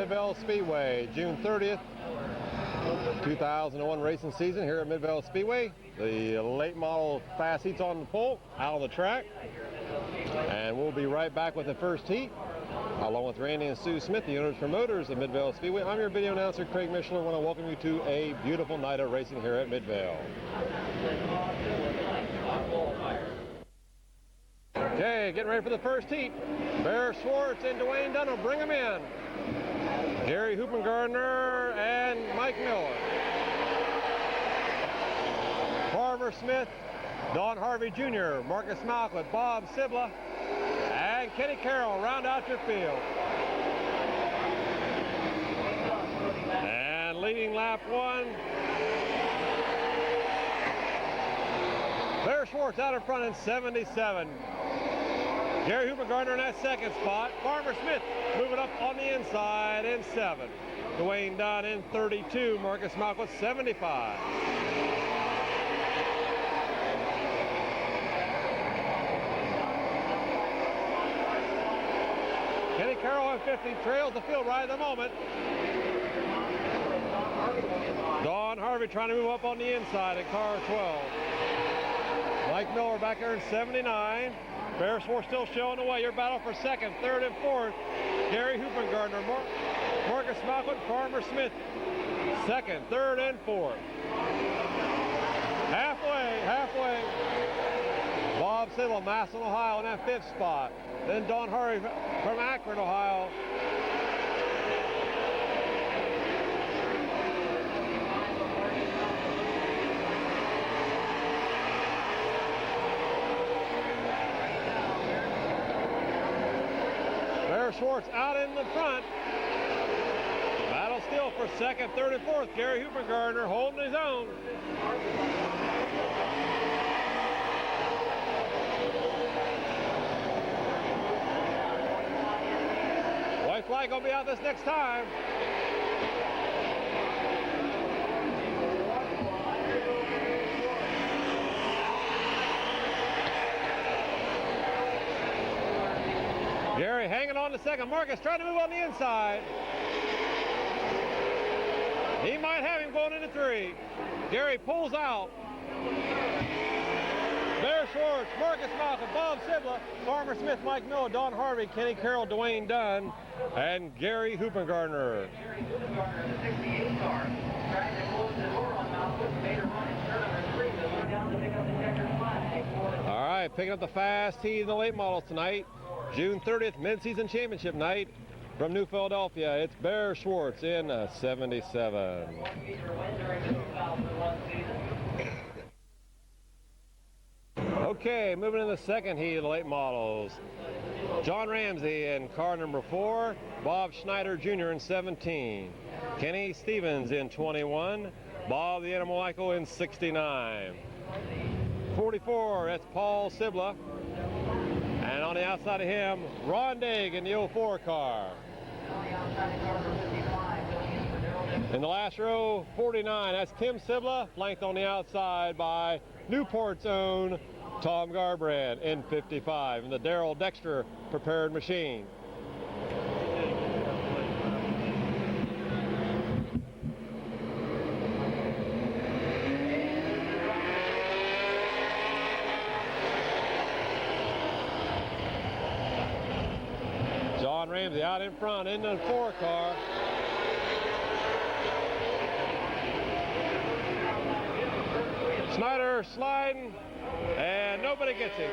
Mid-Vid Speedway, June 30th, 2001 racing season here at Mid-Vid Speedway. The late model fast heats on the pole, out on the track. And we'll be right back with the first heat, along with Randy and Sue Smith, the owners and promoters of Mid-Vid Speedway. I'm your video announcer, Craig Michelin. I want to welcome you to a beautiful night of racing here at Mid-Vid. Okay, getting ready for the first heat. Bear Schwartz and Dwayne Dunn will bring them in. Gary Hoopengardner and Mike Miller. Carver Smith, Don Harvey Jr., Marcus Malcolm, Bob Sibla, and Kenny Carroll round out your field. And leading lap one, Bear Schwartz out in front in 77. Gary Hoopengardner in that second spot. Farmer Smith moving up on the inside in 7. Dwayne Dunn in 32. Marcus Malcolm 75. Kenny Carroll in 50 trails the field right at the moment. Don Harvey trying to move up on the inside in car 12. Mike Miller back there in 79. Bear Schwartz still showing the way. Your battle for second, third, and fourth. Gary Hoopengardner, Marcus Malcolm, Farmer Smith, second, third, and fourth. Halfway. Bob Sibble, Massillon, Ohio, in that fifth spot. Then Don Harvey from Akron, Ohio. Schwartz out in the front. Battle still for second, third, and fourth. Gary Hoopengardner holding his own. White flag gonna be out this next time. Gary hanging on to second. Marcus trying to move on the inside. He might have him going into 3. Gary pulls out. Bear Schwartz, Marcus Malcolm, Bob Sibla, Farmer Smith, Mike Miller, Don Harvey, Kenny Carroll, Dwayne Dunn, and Gary Hoopengardner. All right, picking up the fast heat in the late models tonight. June 30th, mid-season championship night from New Philadelphia. It's Bear Schwartz in 77. Okay, moving in the second heat of the late models. John Ramsey in car number 4, Bob Schneider Jr. in 17, Kenny Stevens in 21, Bob the Animal Michael in 69. 44, that's Paul Sibla. And on the outside of him, Ron Daig in the 04 car. In the last row, 49, that's Tim Sibla, flanked on the outside by Newport's own Tom Garbrand in 55, in the Darrell Dexter prepared machine. John Ramsey out in front in the 4 car. Schneider sliding, and nobody gets him.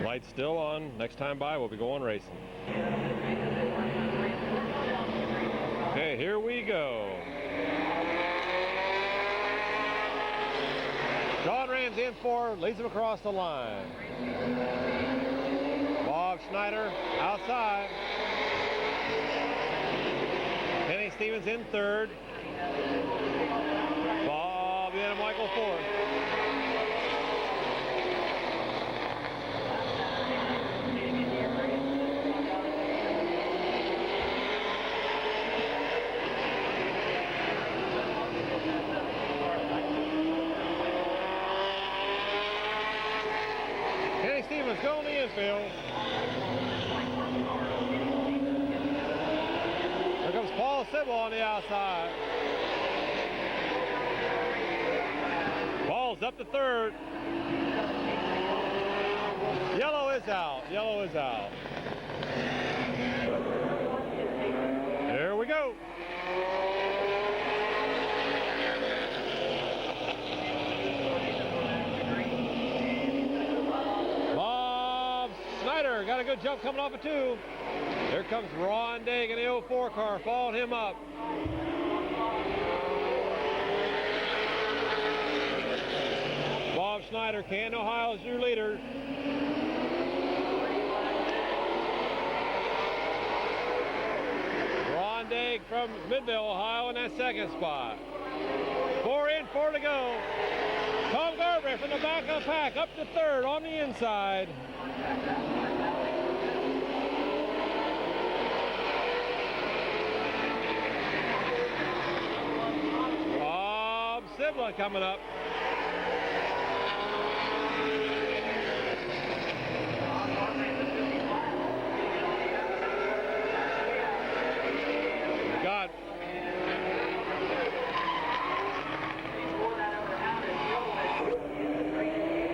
Lights still on. Next time by, we'll be going racing. Okay, here we go. John Ramsey in 4, leads him across the line. Bob Schneider outside. Kenny Stevens in 3rd. Bob the Animal Michael 4th. infield. Here comes Paul Sybil on the outside. Ball's up to third. Yellow is out. Yellow is out. Here we go. Bob Snyder got a good jump coming off of 2. Here comes Ron Daig in the 04 car, following him up. Bob Snyder, Canton, Ohio is your leader. Ron Daig from Midvale, Ohio in that second spot. 4 in, 4 to go. Tom Garber from the back of the pack up to third on the inside. Bob Sibla coming up. Got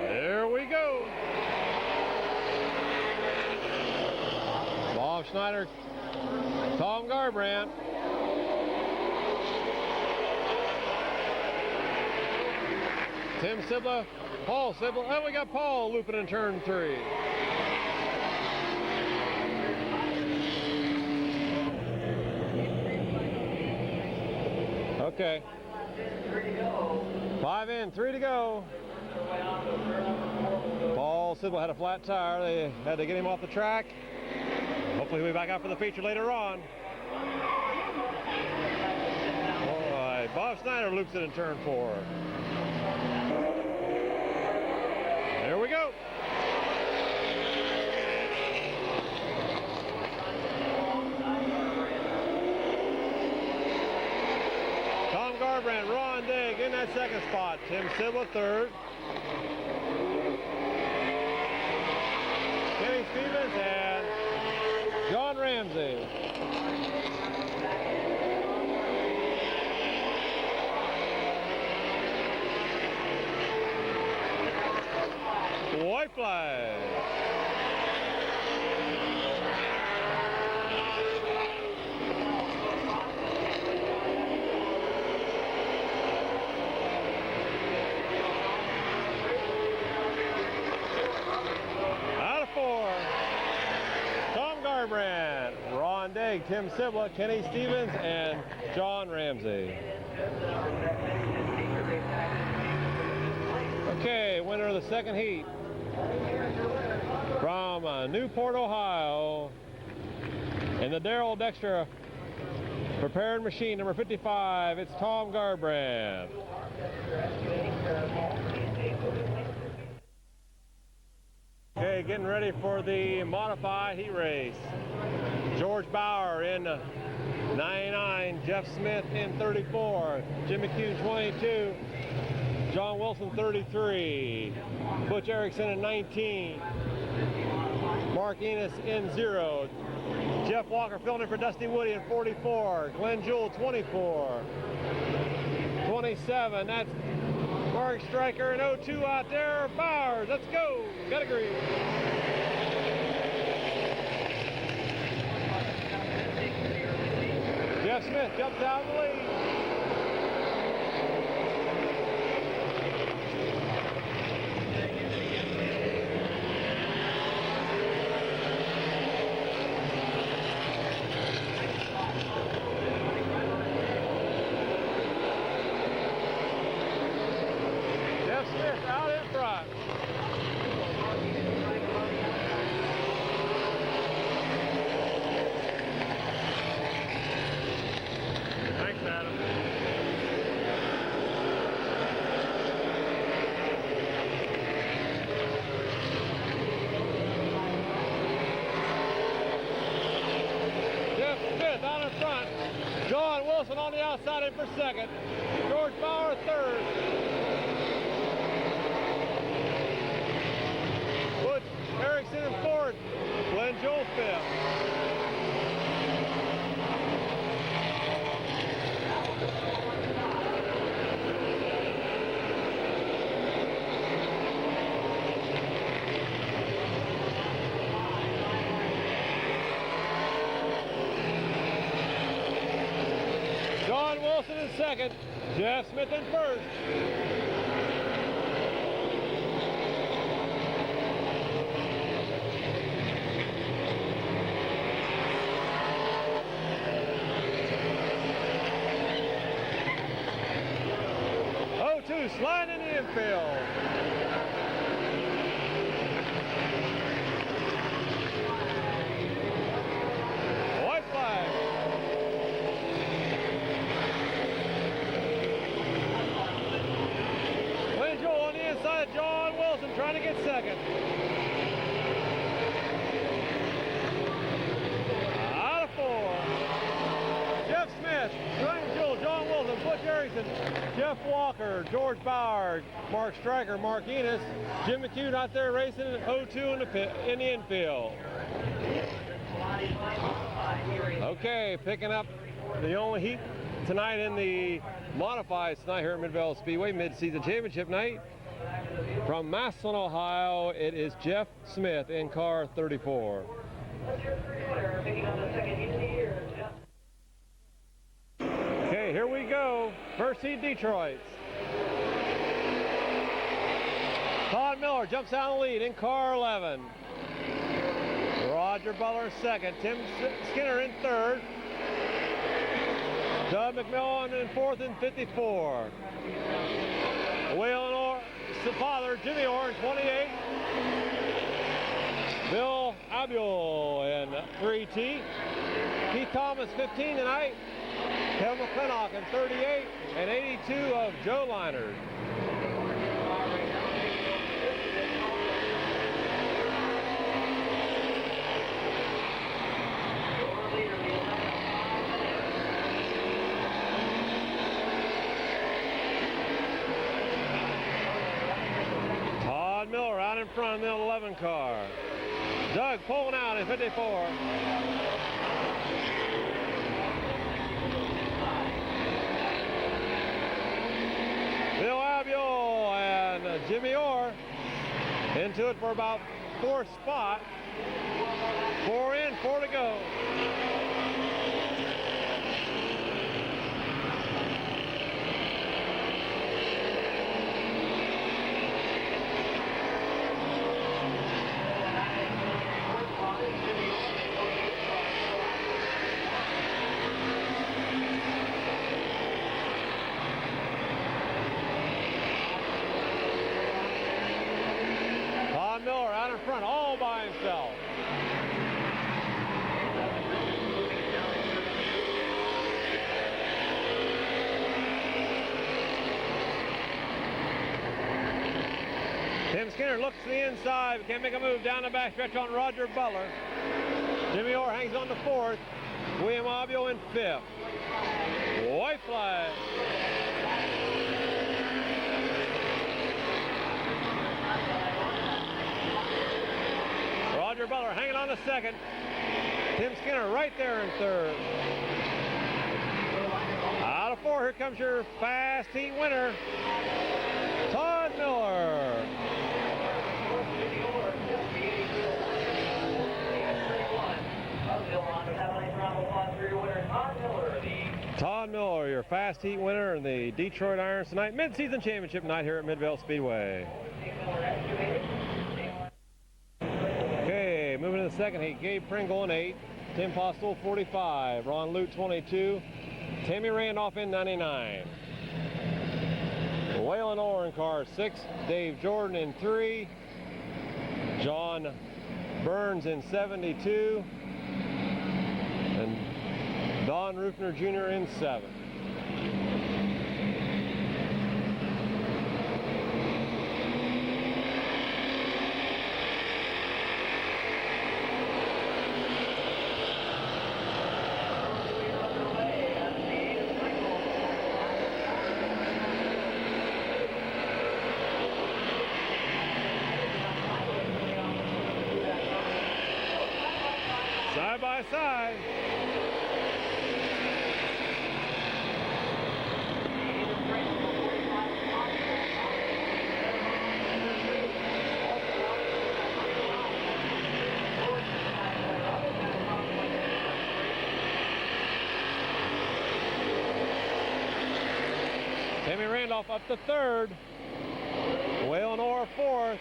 there we go. Bob Schneider, Tom Garbrandt. Tim Sibla, Paul Sibla, and we got Paul looping in turn 3. Okay. 5 in, 3 to go. Paul Sibla had a flat tire. They had to get him off the track. Hopefully he'll be back out for the feature later on. All right, Bob Snyder loops it in turn 4. There we go. Tom Garbrandt, Ron Daig in that second spot. Tim Sibla third. Kenny Stevens and John Ramsey. White flag. Out of 4. Tom Garbrandt, Ron Daig, Tim Sibla, Kenny Stevens, and John Ramsey. Okay, winner of the second heat. From Newport, Ohio, in the Darrell Dexter prepared machine number 55, it's Tom Garbrandt. Okay, getting ready for the modified heat race. George Bauer in 99, Jeff Smith in 34, Jim McHugh 22, John Wilson 33, Butch Erickson in 19, Mark Enos in 0, Jeff Walker filling in for Dusty Woody in 44, Glenn Jewell 24, 27, that's Mark Stryker in 02 out there, Bowers, let's go, pedigree. Jeff Smith jumps out of the lead. Jeff Smith out in front. Thanks, Adam. Jeff Smith out in front. John Wilson on the outside in for second. George Bauer third. Butch Erickson in fourth. Glenn Joel fifth. John Wilson in second. Jeff Smith in first. Sliding in the infield. White flag. Glenn Joel on the inside. John Wilson trying to get second. Out of four. Jeff Smith, Glenn Joel, John Wilson, Butch Erickson, Jeff Walker, George Bauer, Mark Stryker, Mark Enos, Jim McHugh out there racing in 0-2 in the infield. Okay, picking up the only heat tonight in the modifieds tonight here at Midvale Speedway, mid-season championship night. From Massillon, Ohio, it is Jeff Smith in car 34. Okay, here we go. First heat Detroit. Todd Miller jumps out in the lead in car 11. Roger Butler in second. Tim Skinner in third. Doug McMillan in fourth in 54. Waylon father Jimmy Orr in 28. Bill Abule in 3T. Keith Thomas 15 tonight. Kevin McClintock in 38 and 82 of Joe Leinert. Todd Miller out in front of the 11 car. Doug pulling out in 54. Bill Abule and Jimmy Orr into it for about fourth spot. 4 in, 4 to go. Miller out in front all by himself. Tim Skinner looks to the inside, but can't make a move down the backstretch on Roger Butler. Jimmy Orr hangs on to fourth. William Abio in fifth. White flag. Roger Butler hanging on to second. Tim Skinner right there in third. Out of four, here comes your fast heat winner, Todd Miller. Todd Miller, your fast heat winner in the Detroit Irons tonight, mid-season championship night here at Midvale Speedway. Okay, moving to the second heat, Gabe Pringle in 8, Tim Postle 45, Ron Lute 22, Tammy Randolph in 99. Waylon Orr in car 6, Dave Jordan in 3, John Burns in 72, and Don Rufner Jr. in 7. Side by side. Timmy Randolph up to third. Whale and Orr fourth.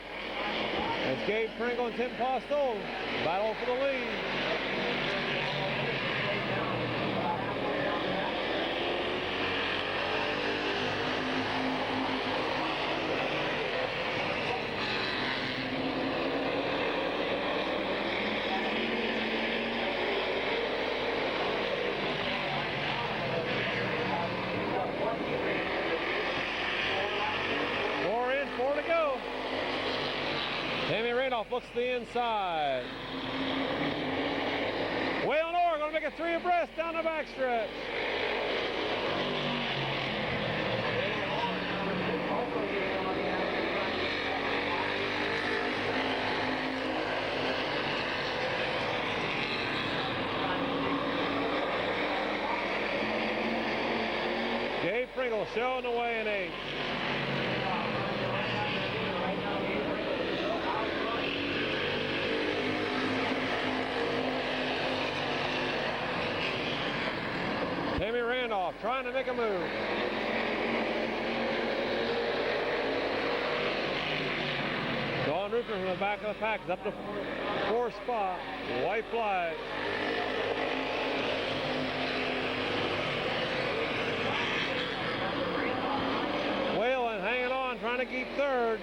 It's Gabe Pringle and Tim Postol battle for the lead. Four to go. Timmy Randolph looks to the inside. Whale and Orr going to make a three abreast down the backstretch. Gabe Pringle showing the way in 8. Timmy Randolph trying to make a move. Don Rupert from the back of the pack is up to 4th spot. White flag. Whalen hanging on, trying to keep 3rd.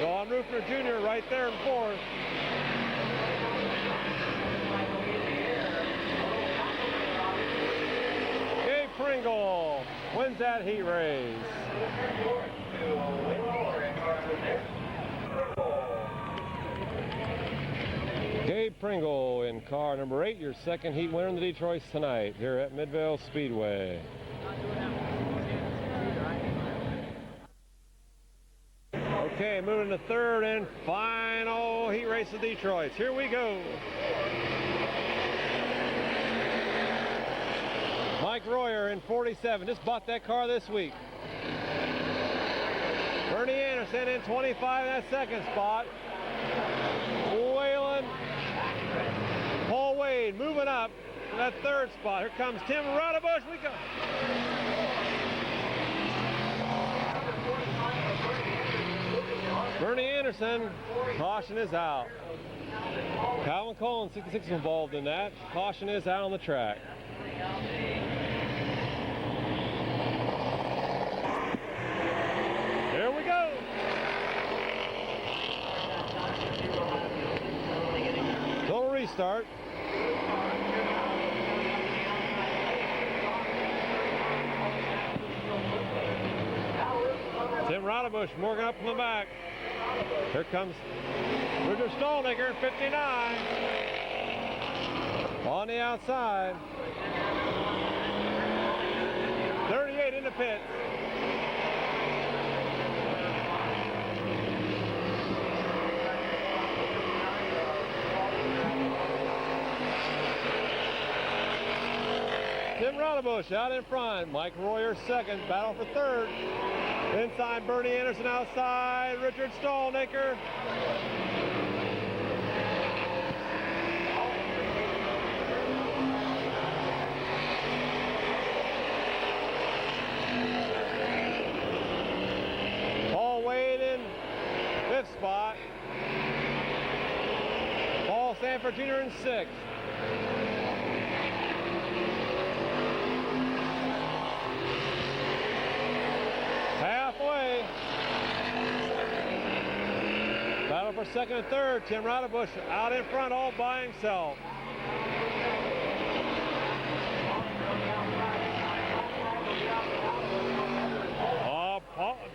Don Rupert Jr. right there in 4th. Pringle wins that heat race. Gabe Pringle in car number 8, your second heat winner in the Detroit tonight here at Midvale Speedway. Okay, moving to 3rd and final heat race of Detroit. Here we go. Mike Royer in 47, just bought that car this week. Bernie Anderson in 25, that 2nd spot. Whalen, Paul Wade moving up to that 3rd spot. Here comes Tim Rodebush. We go. Bernie Anderson, caution is out. Calvin Cullen, 66, involved in that. Caution is out on the track. Here we go. Total restart. Tim Rodebush, Morgan up from the back. Here comes Richard Stolnicker, 59. On the outside. 38 in the pits. Tim Rodebush out in front. Mike Royer 2nd. Battle for 3rd. Inside Bernie Anderson outside. Richard Stolnicker. Paul Wade in 5th spot. Paul Sanford Jr. in 6th. Halfway. Battle for 2nd and 3rd. Tim Rodebush out in front all by himself.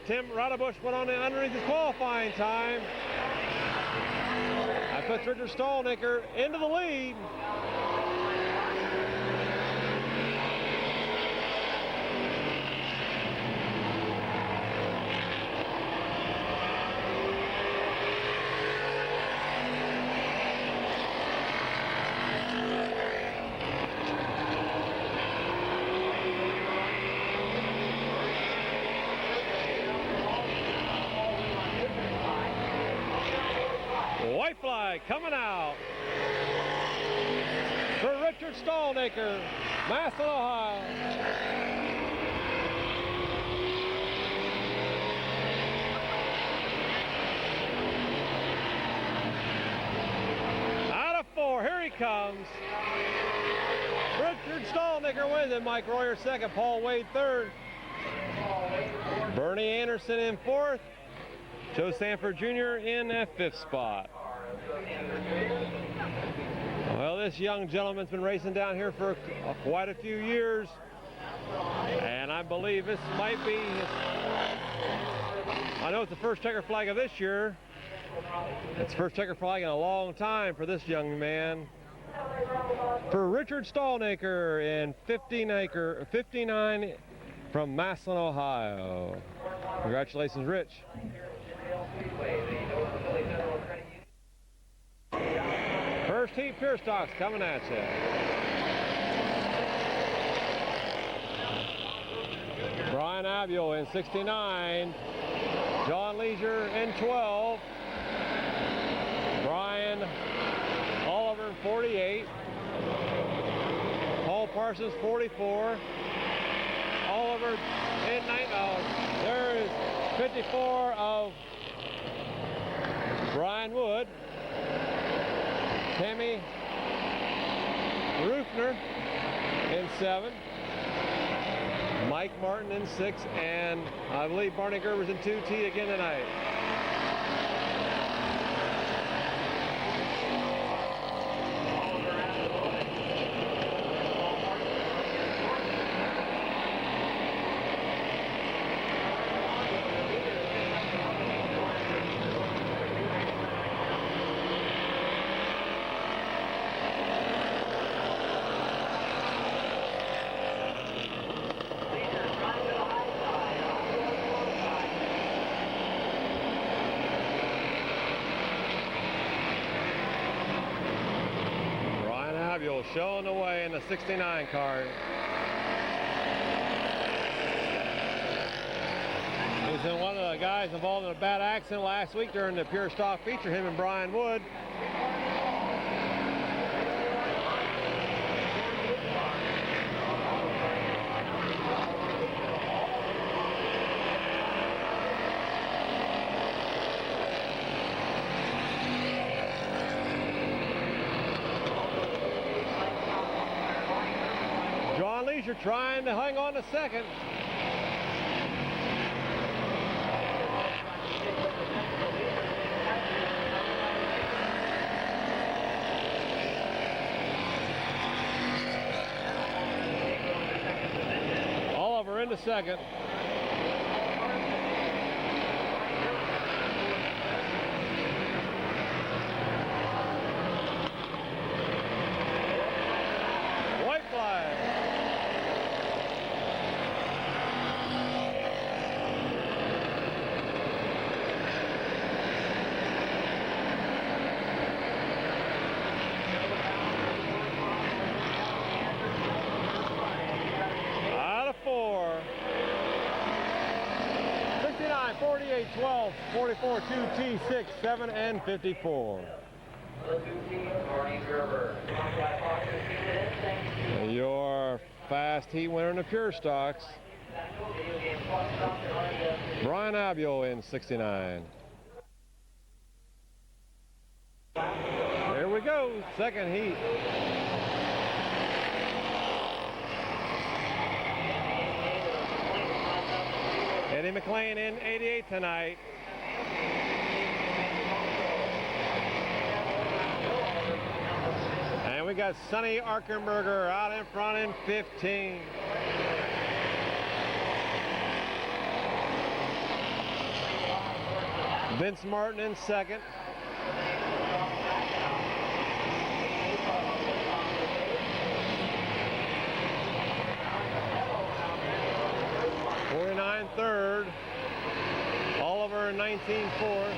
Tim Rodebush went on underneath his qualifying time. That puts Richard Stolnicker into the lead. flag coming out for Richard Stallnaker, Massillon, Ohio. Out of 4, here he comes. Richard Stallnaker wins it. Mike Royer second, Paul Wade third. Bernie Anderson in fourth. Joe Sanford Jr. in that fifth spot. Well, this young gentleman's been racing down here for quite a few years, and I believe this might be I know it's the first checker flag of this year. It's the first checker flag in a long time for this young man. For Richard Stallnaker in 59 from Massillon, Ohio. Congratulations, Rich. First heat pure stocks coming at you. Brian Abiel in 69. John Leisure in 12. Brian Oliver in 48. Paul Parsons 44. Oliver in 9. There is 54 of Brian Wood. Tammy Rufner in 7. Mike Martin in 6. And I believe Barney Gerber's in 2T again tonight. Showing the way in the 69 car. He's been one of the guys involved in a bad accident last week during the pure stock feature, him and Brian Wood. Leisure trying to hang on to second. Oliver into second. White flag. Out of 4. 69, 48, 12, 44, 2T, 6, 7, and 54. Your fast heat winner in the pure stocks, Brian Abiel in 69. Here we go, second heat. Eddie McLean in 88 tonight. And we got Sonny Arkenberger out in front in 15. Vince Martin in second. Third, Oliver in 19 fourth,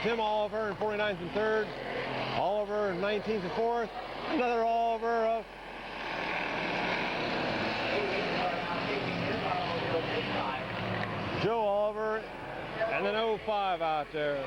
Tim Oliver in 49th and third, Oliver in 19th and fourth, another Oliver of Joe Oliver And then 05 out there.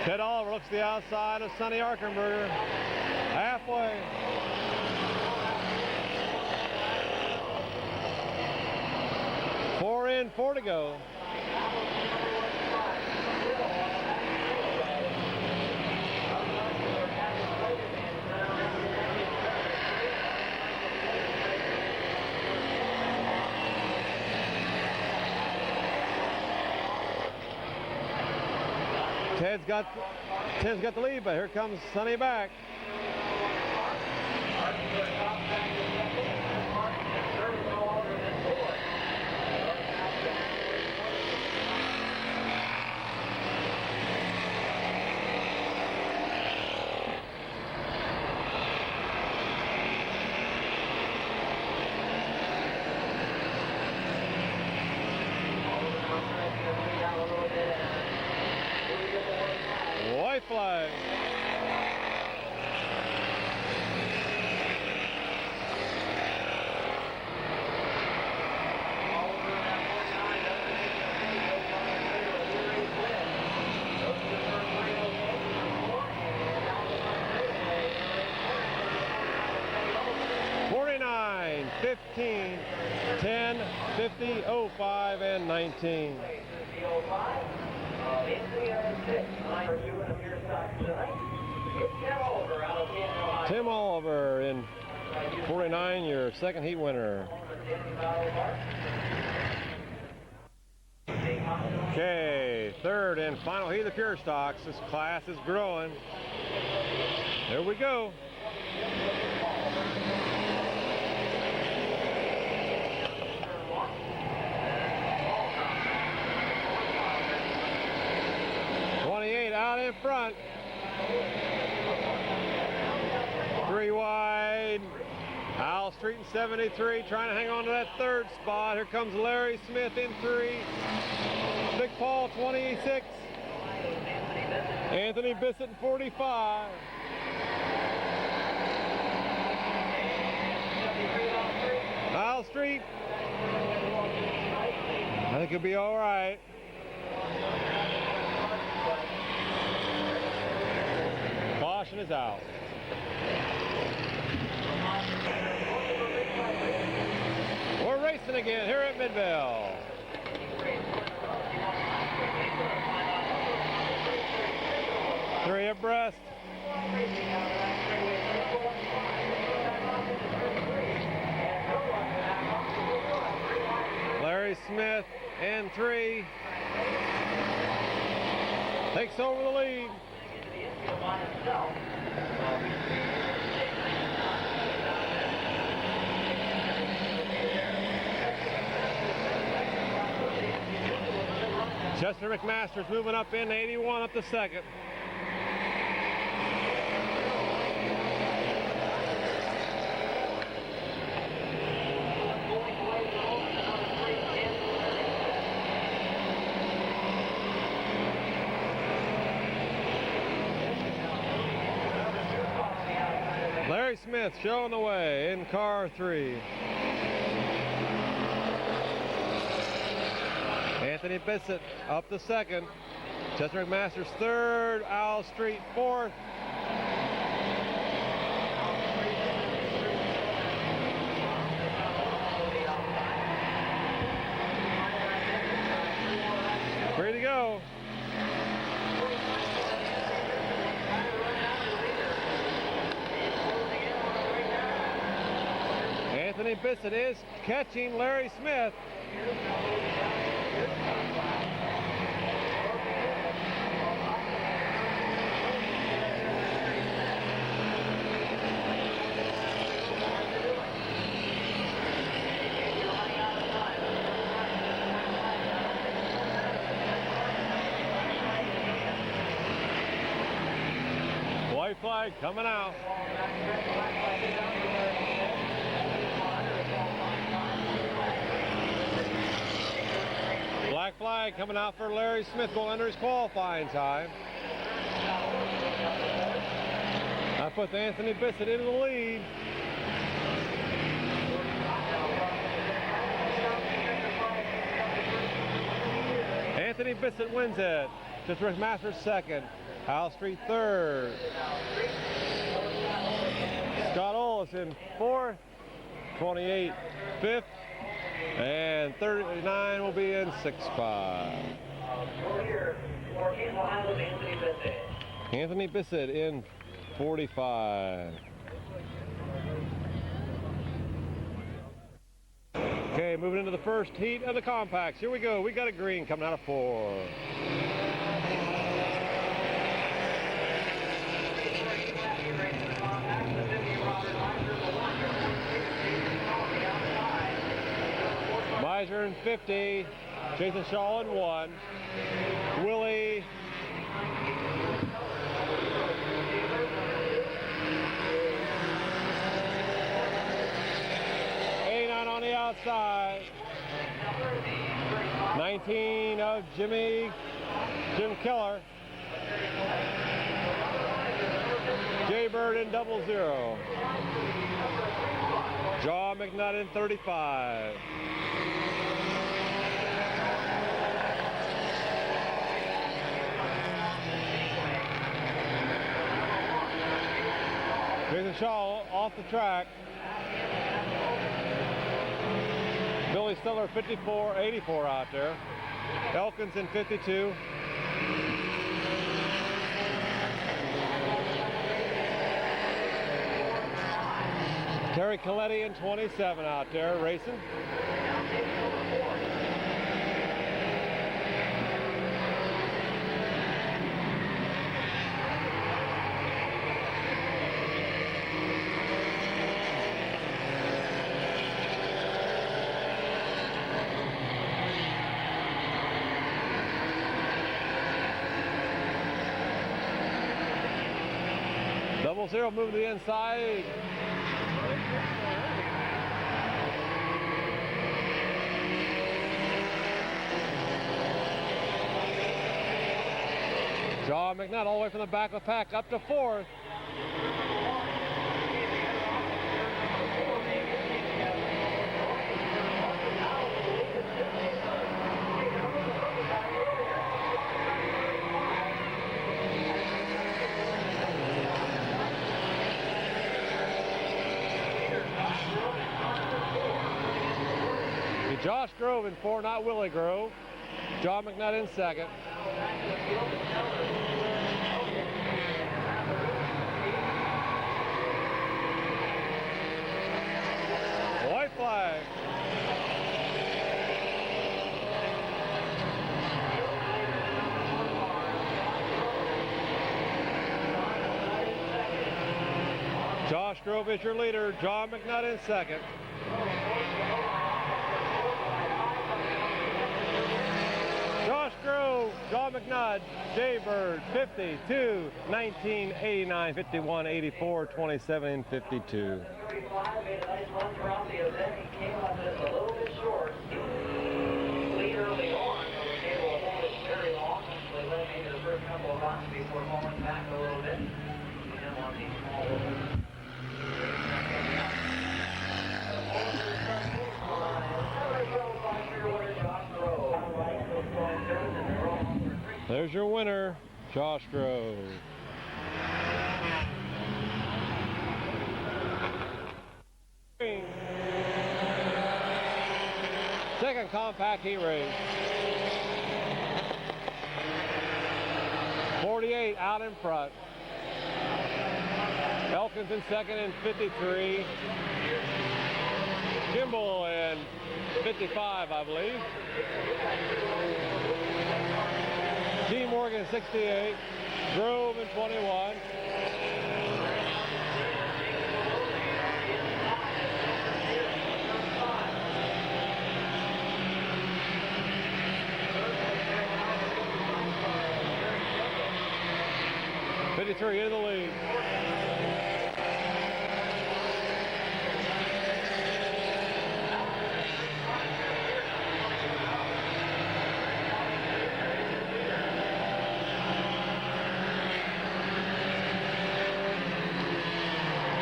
Ted Oliver looks to the outside of Sonny Arkenberger. Halfway. Four in, 4 to go. Ted's got the lead, but here comes Sonny back. White flag. (49, 15, 10, 50, 05, and 19. Tim Oliver in 49, your second heat winner. Okay, third and final heat of the pure stocks. This class is growing. There we go. Out in front. 3 wide. Al Street in 73 trying to hang on to that third spot. Here comes Larry Smith in 3. Big Paul 26. Anthony Bissett in 45. Al Street. I think he'll be all right. Caution is out. We're racing again here at Midvale. Three abreast. Larry Smith in 3. Takes over the lead. Chester McMaster's moving up in 81 up to second. Larry Smith showing the way in car 3. Anthony Bissett up to second. Chester McMaster's third. Al Street 4th. Free to go. Anthony Bissett is catching Larry Smith. White flag coming out. Black flag coming out for Larry Smith, going under his qualifying time. That puts Anthony Bissett into the lead. Anthony Bissett wins it. District Masters second. Hal Street third. Scott Olson fourth. 28 fifth. And 39 will be in 6-5. Anthony Bissett in 45. Okay, moving into the first heat of the compacts. Here we go. We got a green coming out of 4. Miser in 50. Jason Shaw in 1. Willie. On the outside. 19 of Jim Keller. Jaybird in 00. John McNutt in 35. Jason Shaw off the track. Billy Stiller 84 out there. Elkins in 52. Terry Coletti in 27 out there racing. Zero moving to the inside. John McNutt all the way from the back of the pack up to 4th. Josh Grove in 4, not Willie Grove. John McNutt in 2nd. White flag. Josh Grove is your leader. John McNutt in 2nd. Josh Grove, John McNutt, Jaybird, 52, 19, 89, 51, 84, 27, 52. There's your winner, Josh Grove. Second compact heat race. 48 out in front. Elkins in 2nd in 53. Kimball in 55, I believe. G. Morgan 68, Grove in 21. '53 in the lead.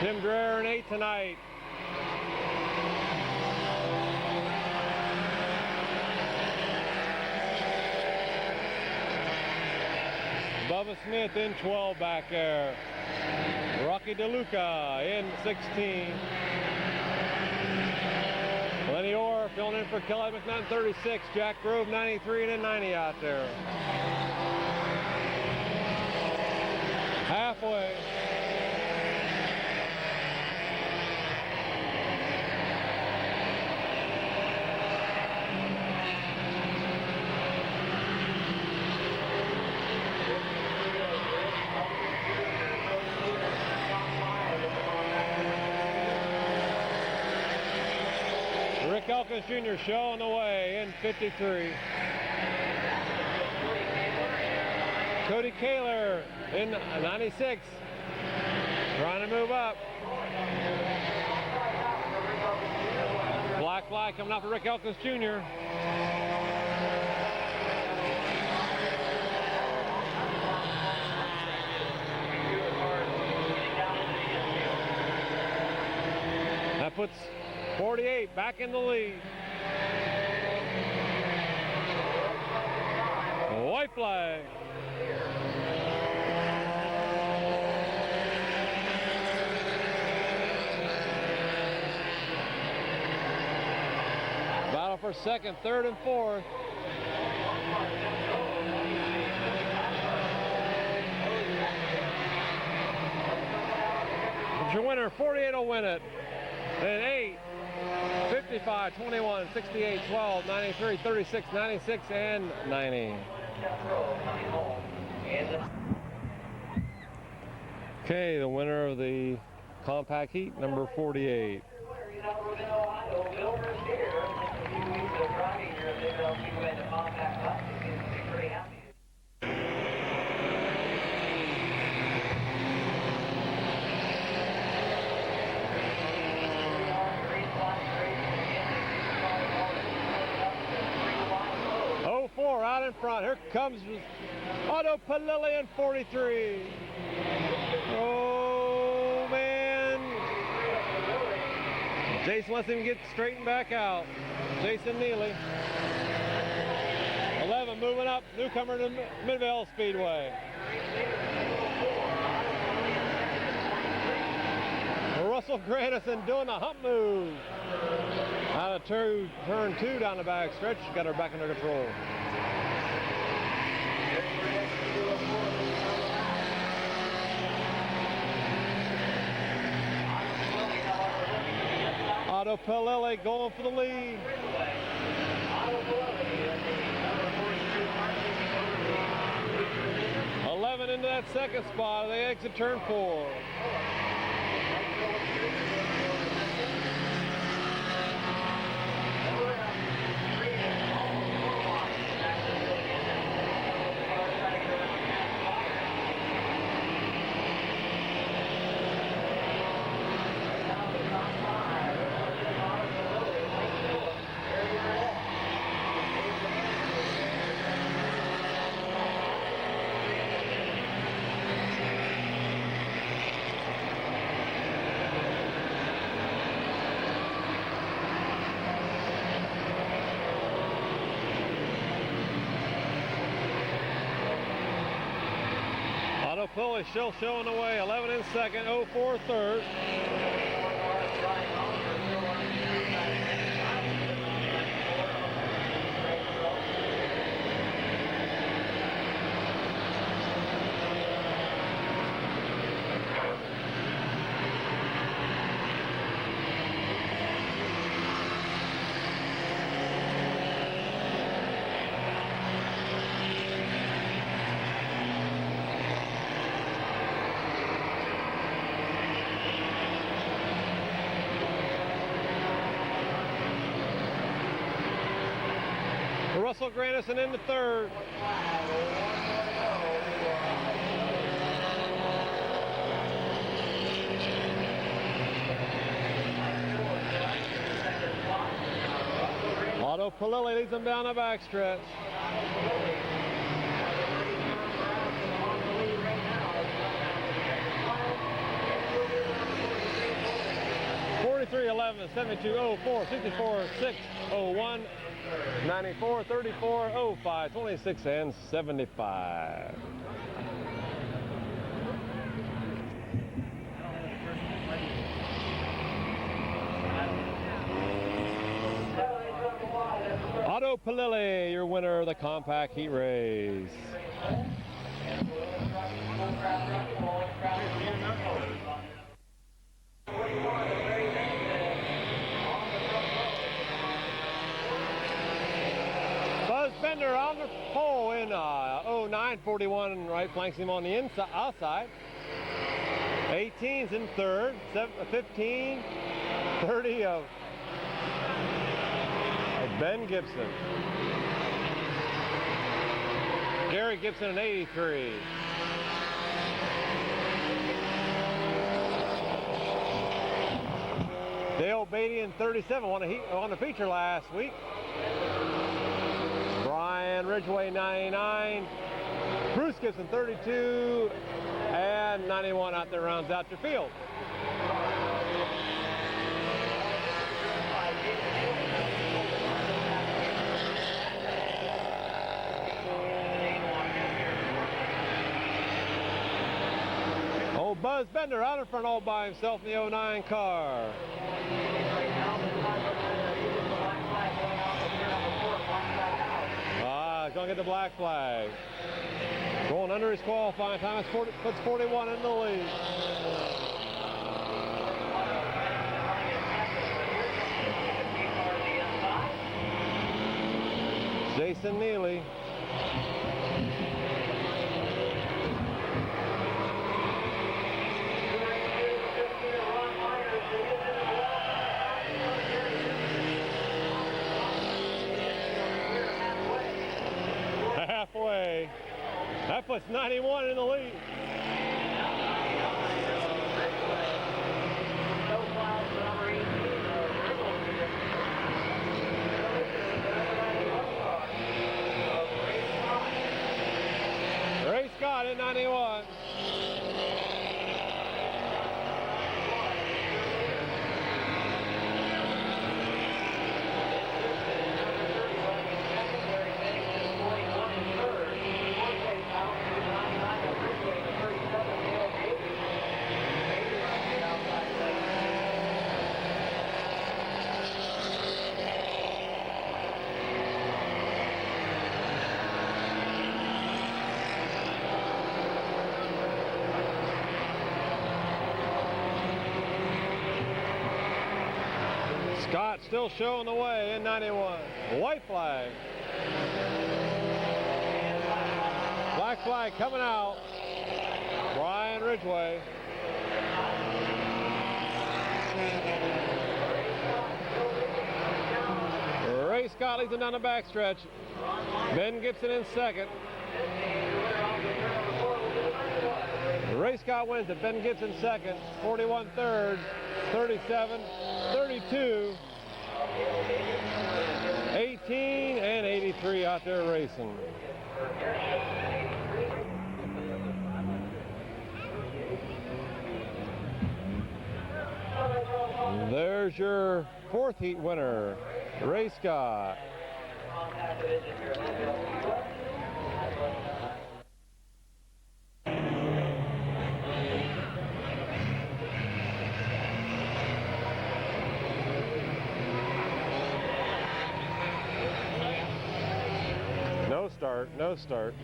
Tim Dreher in 8 tonight. Bubba Smith in 12 back there. Rocky DeLuca in 16. Lenny Orr filling in for Kelly McNutt 36. Jack Grove 93 and a 90 out there. Halfway. Rick Elkins Jr. showing the way in 53. Cody Kaler in 96. Trying to move up. Black flag coming out for Rick Elkins Jr. That puts 48 back in the lead. White flag. Battle for second, third, and fourth. It's your winner, 48 will win it. And 8. 55, 21, 68, 12, 93, 36, 96, and 90. Okay, the winner of the compact heat, number 48. Out in front. Here comes Otto Palilli in 43. Oh, man. Jason lets him get straightened back out. Jason Neely. 11 moving up. Newcomer to Midvale Speedway. Russell Grandison doing the hump move. Out of turn 2 down the back stretch. Got her back under control. Otto Palilli going for the lead. $11 into that second spot. They exit turn 4. Palilli still showing away. 11 in second, 04 third. Russell Grandison into third. Otto Palilli leads them down the backstretch. 11, 72, 04, 64, 6, 01, 94, 34, 05, 26, and 75. Otto Palilli, your winner of the compact heat race. Buzz Bender on the pole in 09.41, right flanks him on the inside, outside. 18's in third, 15, 30 of Ben Gibson. Gary Gibson in 83. Dale Beatty in 37, won a feature last week. Brian Ridgway 99. Bruce Gibson 32, and 91 out there rounds out your field. Old Buzz Bender out in front all by himself in the 09 car. He's going to get the black flag. Going under his qualifying time, puts 41 in the lead. Jason Neely. Halfway. That puts 91 in the lead. Ray Scott in 91. Scott still showing the way in 91. White flag. Black flag coming out. Brian Ridgway. Ray Scott leads him down the backstretch. Ben Gibson in second. Ray Scott wins it. Ben Gibson second. 41 third. 37, 32, 18, and 83 out there racing. There's your fourth heat winner, Ray Scott. No start.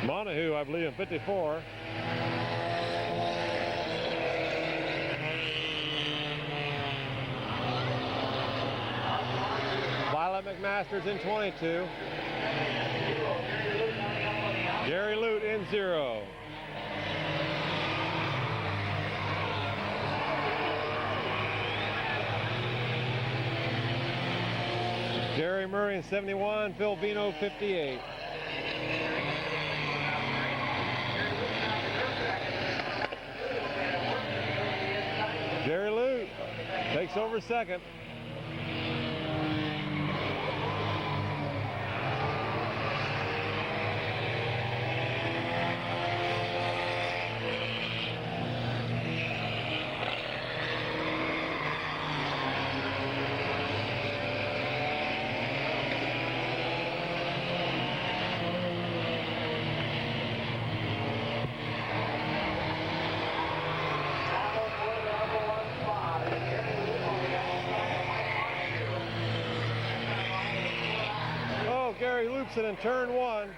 Montague, I believe, in 54. McMaster's in 22. Gary Lute in 0. Jerry Murray in 71, Phil Vino 58. Jerry Lute takes over second. Gary loops it in turn one.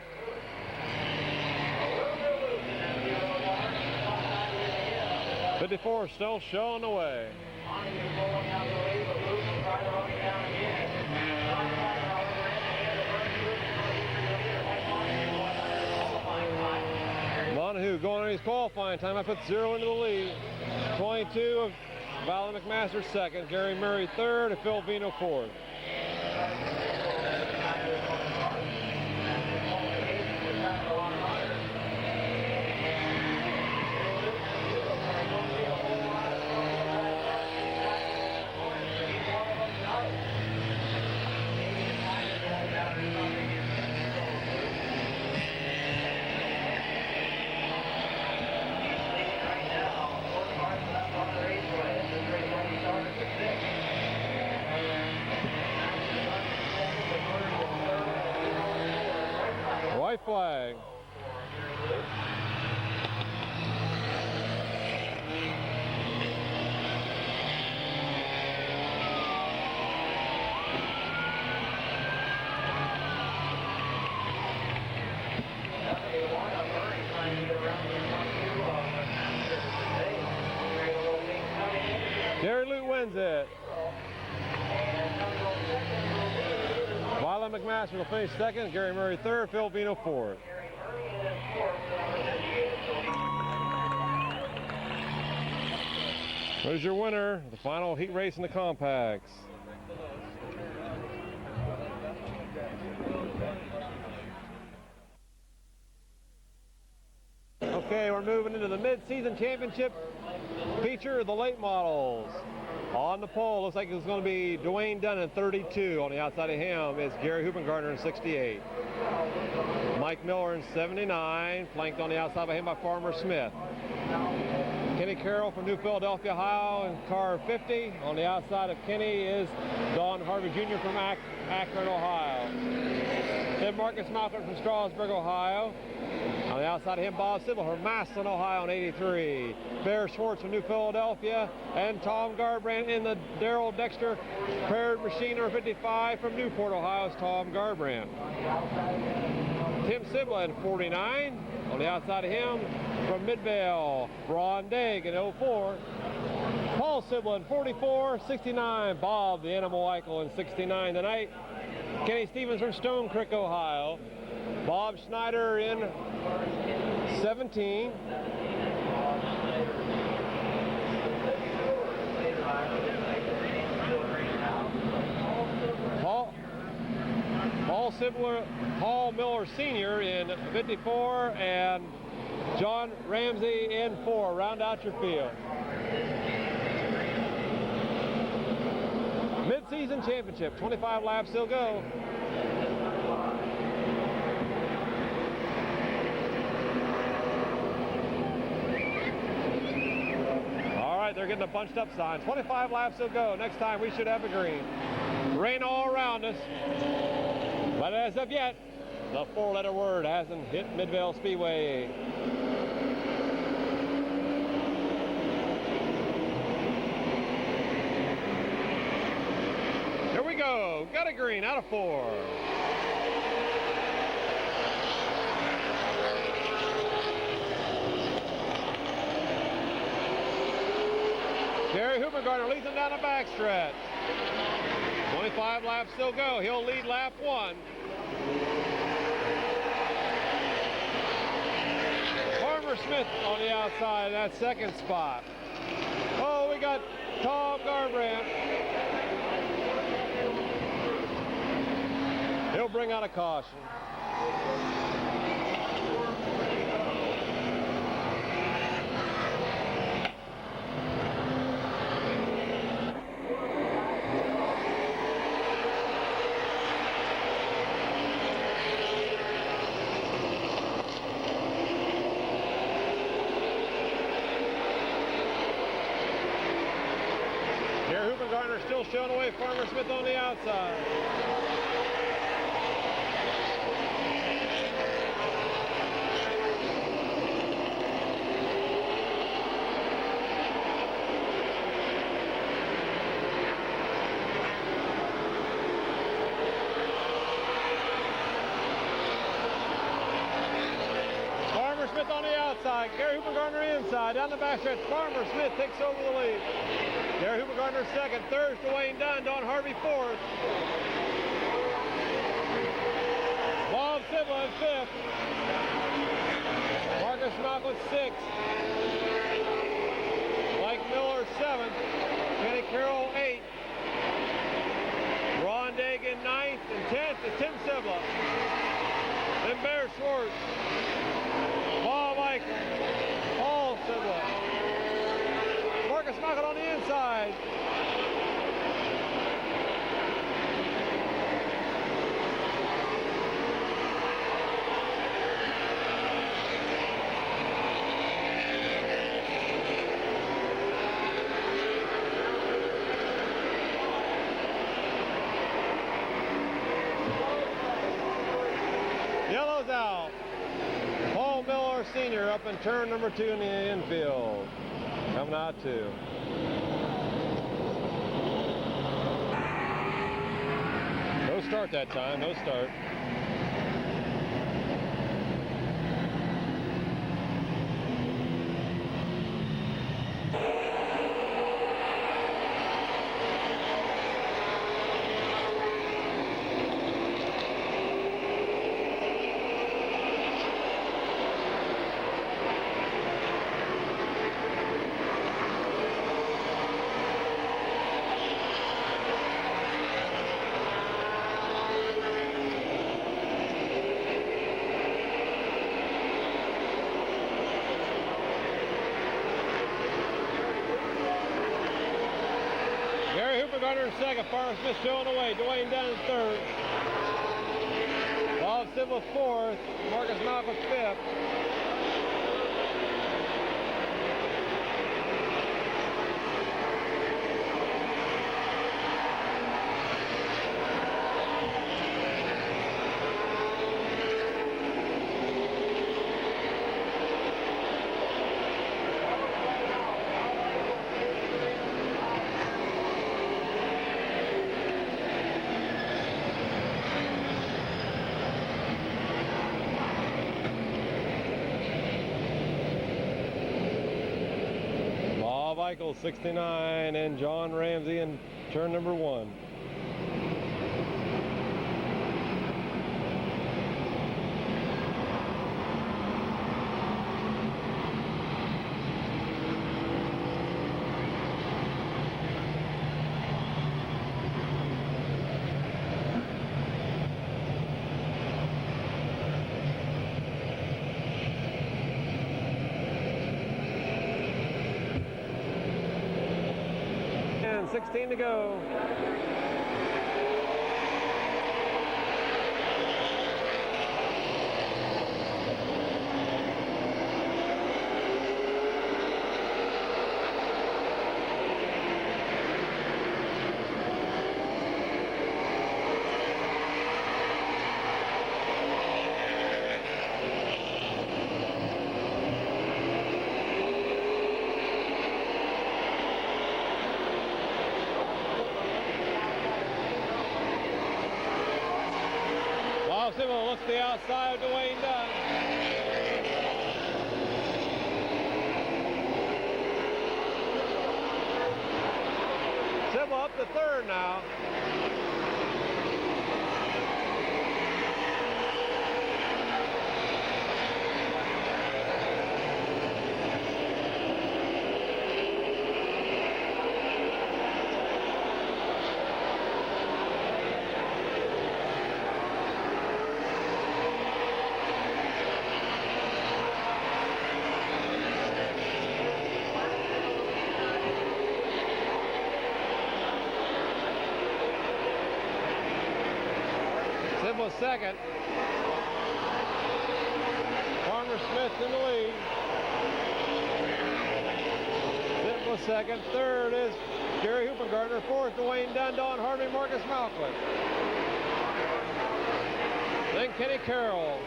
'54 still showing the way. Montague going on his qualifying time. I put 0 into the lead. 22 of Valen McMaster second, Gary Murray third, and Phil Vino fourth. White flag. Gary Lute wins it. Valen McMaster will finish second, Gary Murray third, Phil Vino fourth. There's your winner, the final heat race in the compacts. Okay, we're moving into the mid-season championship feature of the late models. On the pole, looks like it's going to be Dwayne Dunn in 32. On the outside of him is Gary Huppengartner in 68. Mike Miller in 79, flanked on the outside by him by Farmer Smith. Kenny Carroll from New Philadelphia, Ohio in car 50. On the outside of Kenny is Don Harvey Jr. from Akron, Ohio. Then Marcus Malcolm from Strasburg, Ohio. On the outside of him, Bob Sibley from Massillon, Ohio in 83. Bear Schwartz from New Philadelphia. And Tom Garbrand in the Darrell Dexter paired machine number 55 from Newport, Ohio is Tom Garbrand. Tim Sibley in 49. On the outside of him from Midvale, Ron Daig in 04. Paul Sibley in 44. 69, Bob the Animal Eichel in 69 tonight. Kenny Stevens from Stone Creek, Ohio. Bob Schneider in 17. Paul Miller Sr. in 54, and John Ramsey in 4. Round out your field. Mid-season championship, 25 laps still go. All right, they're getting a bunched up sign. 25 laps still go. Next time we should have a green. Rain all around us. But as of yet, the 4-letter word hasn't hit Midvale Speedway. Here we go. Got a green out of 4. Gary Huppengartner leads him down the backstretch. 25 laps still go. He'll lead lap 1. Farmer Smith on the outside of that second spot. Oh, we got Tom Garbrand. bring out a caution. Gardner still showing away. Farmer Smith on the outside. Farmer Smith on the outside. Gary Hooper Gardner inside. Down the backstretch. Farmer Smith takes over the lead. Gary Hooper Gardner second, third, Dwayne Dunn, Don Harvey fourth. Bob Sibla in fifth. Marcus Malcolm sixth. Mike Miller seventh. Kenny Carroll eighth. Ron Dagan ninth, and 10th is Tim Sibla. Then Bear Schwartz. Bob Eichel. Paul Sibla. Marcus Malcolm on the inside. Yellow's out. Paul Miller Sr. up in turn number 2 in the infield. Coming out two. No start that time, no start. Gardner in second, Farmer Smith showing away, Dwayne Dunn in third. Bob Sibla fourth, Marcus Malcolm fifth. Michael 69 and John Ramsey in turn number 1. And 16 to go. Sibla looks to the outside of Dwayne Dunn. Sibla up to third now. Simba second. Farmer Smith in the lead. Simba second. Third is Jerry Hoopengartner. Fourth, Dwayne Dunn, Don Harvey, Marcus Malcolm. Then Kenny Carroll.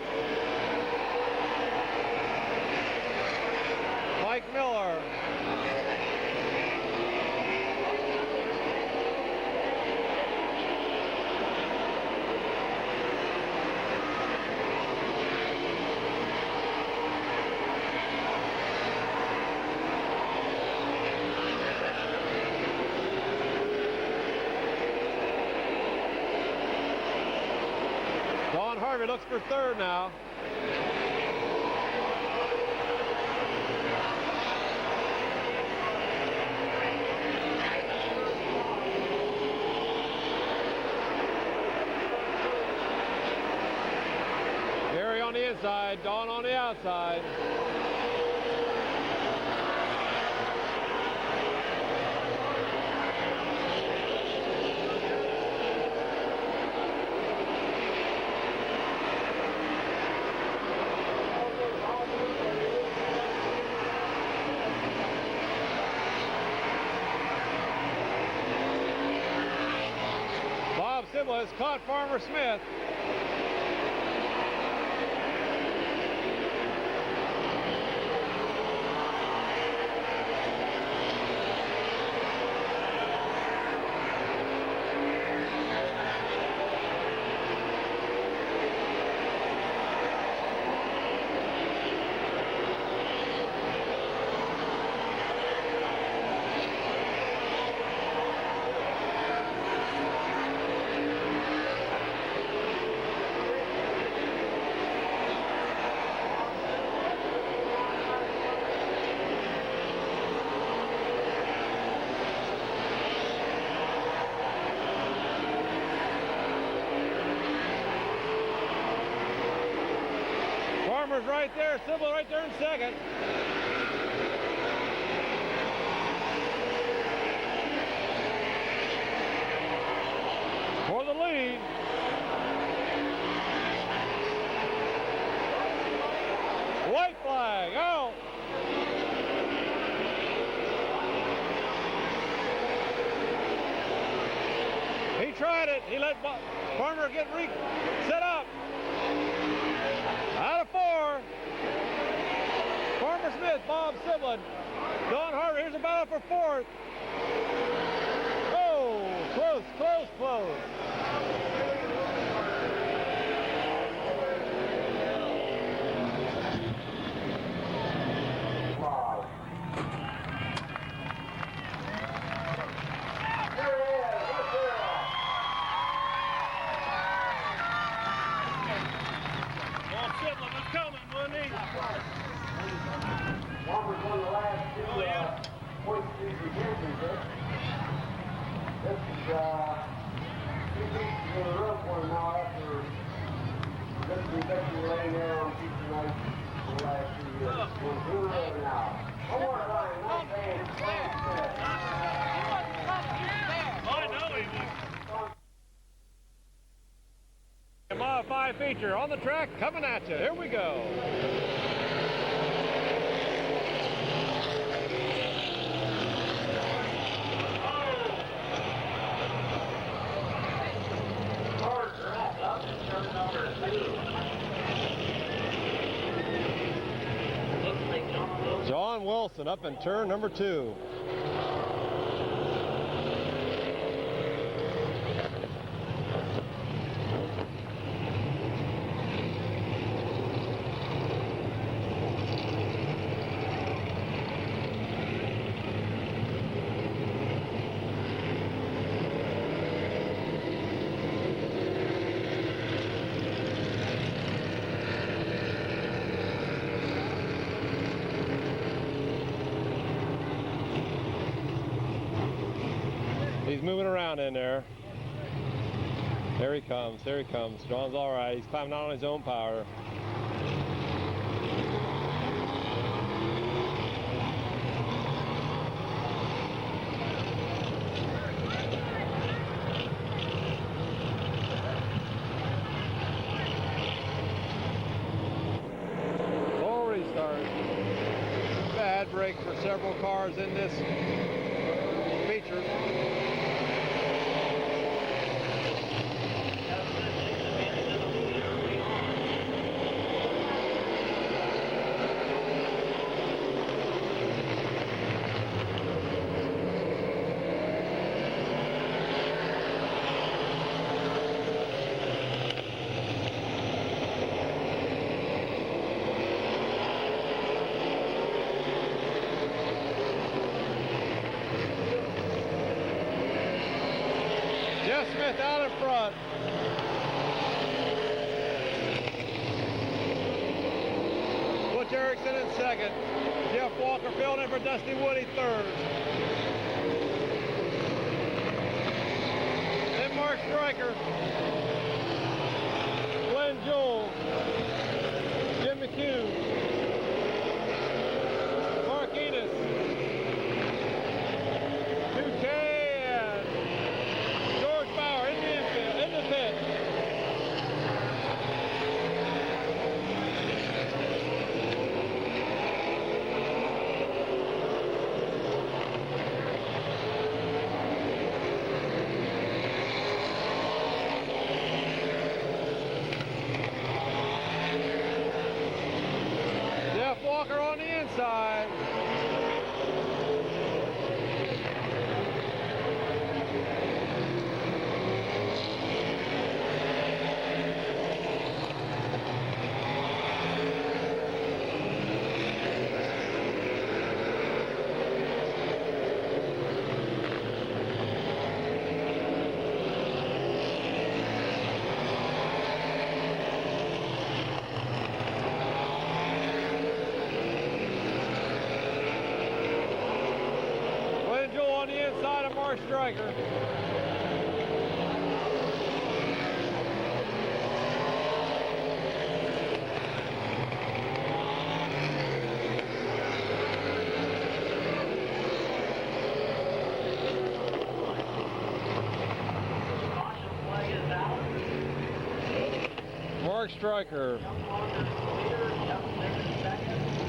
Mike Miller. Don Harvey looks for third now. Gary on the inside, Don on the outside. Bob Sibla has caught Farmer Smith. Farmer's right there, Sibla right there in second. For the lead. White flag, out. He tried it, he let Farmer get set up. Out of four. Farmer Smith, Bob Sibla, Don Harvey. Here's a battle for fourth. Oh, close, close, close. A modified feature on the track coming at you. Here we go. John Wilson up in turn number 2. He's moving around in there. There he comes, here he comes. John's all right. He's climbing out on his own power. break for several cars in this feature. Jeff Smith out in front. Butch Erickson in second. Jeff Walker filled in for Dusty Woody third. Then Mark Stryker. Glenn Joel. Jim McHugh. Mark Enos. 2K. Walker on the inside. On the inside of Mark Stryker. Mark Stryker.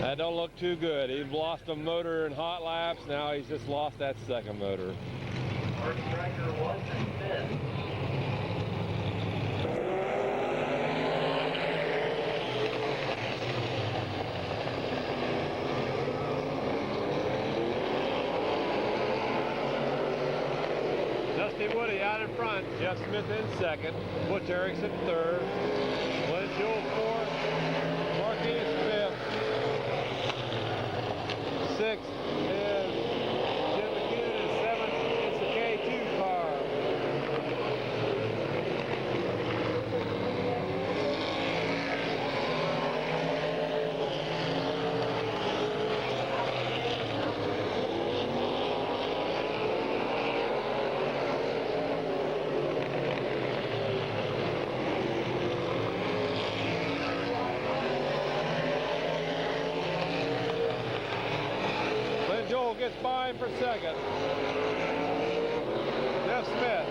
That don't look too good. He's lost a motor in hot laps. Now he's just lost that second motor. Mark Stryker was in fifth. Dusty Woody out in front. Jeff Smith in second. Butch Erickson third. Glenn Jewell fourth. Mark Enos fifth. Sixth is Jim McHugh, and seventh is the K2 car. Joel gets by him for second. Jeff Smith.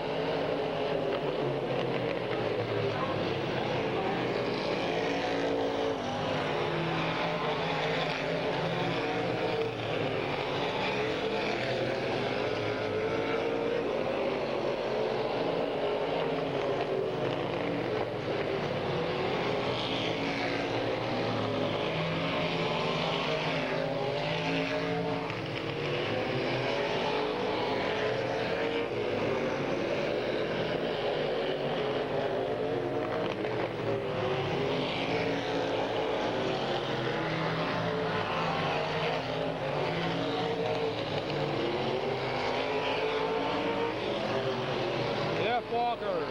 Walker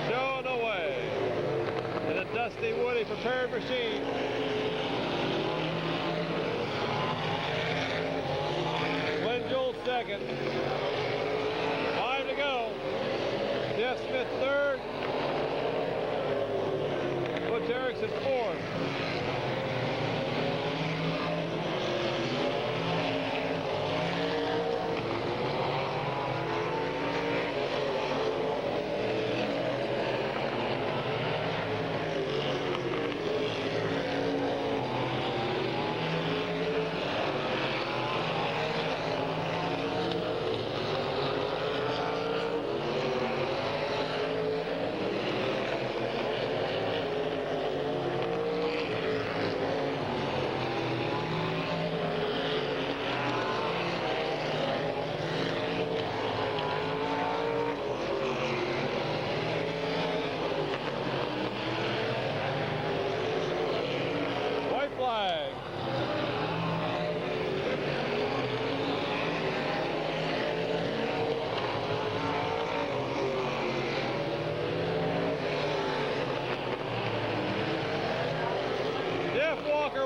showing the way in a Dusty Woody prepared machine. Glenn Joel second. 5 to go. Jeff Smith third. Butch Erickson fourth.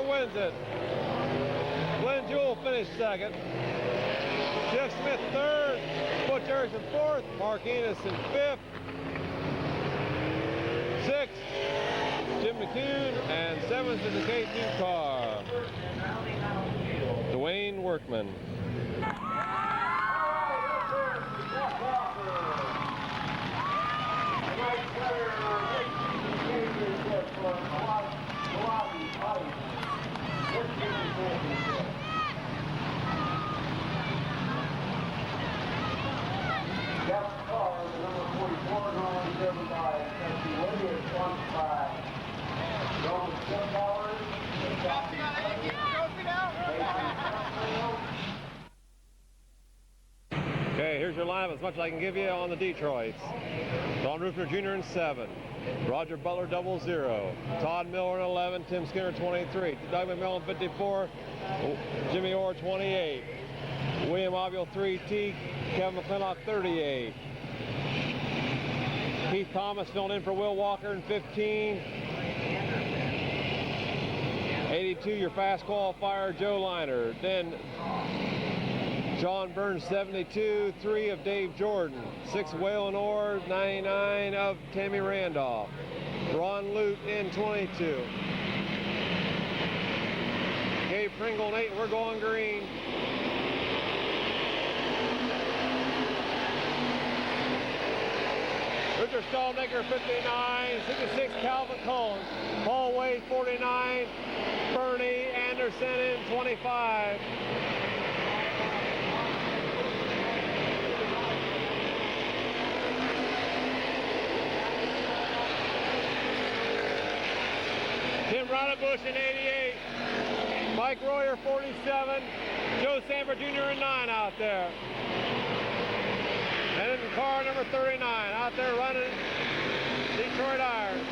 wins it. Glenn Jewell finished second. Jeff Smith third. Butch Erickson fourth. Mark Enos in fifth. Sixth, Jim McCune, and seventh in the K2 car, Dwayne Workman. Okay, here's your lineup, as much as I can give you on the Detroits. Don Rufner Jr. in 7. Roger Butler 00. Todd Miller in 11. Tim Skinner 23. Doug McMillan 54. Jimmy Orr 28. William Ovio 3T. Kevin McClintock 38. Keith Thomas filling in for Will Walker in 15. 82, your fast qualifier, Joe Liner. Then John Burns 72, 3 of Dave Jordan, 6 Waylon Orr, 99 of Tammy Randolph. Ron Lute in 22. Gabe Pringle in 8, we're going green. Richard Stallmaker 59, 66 Calvin Collins, Paul Wade 49, Bernie Anderson in 25. Tim Rodebush in 88, Mike Royer 47, Joe Sanford Jr. in 9 out there. And in car number 39 out there running Detroit Irons.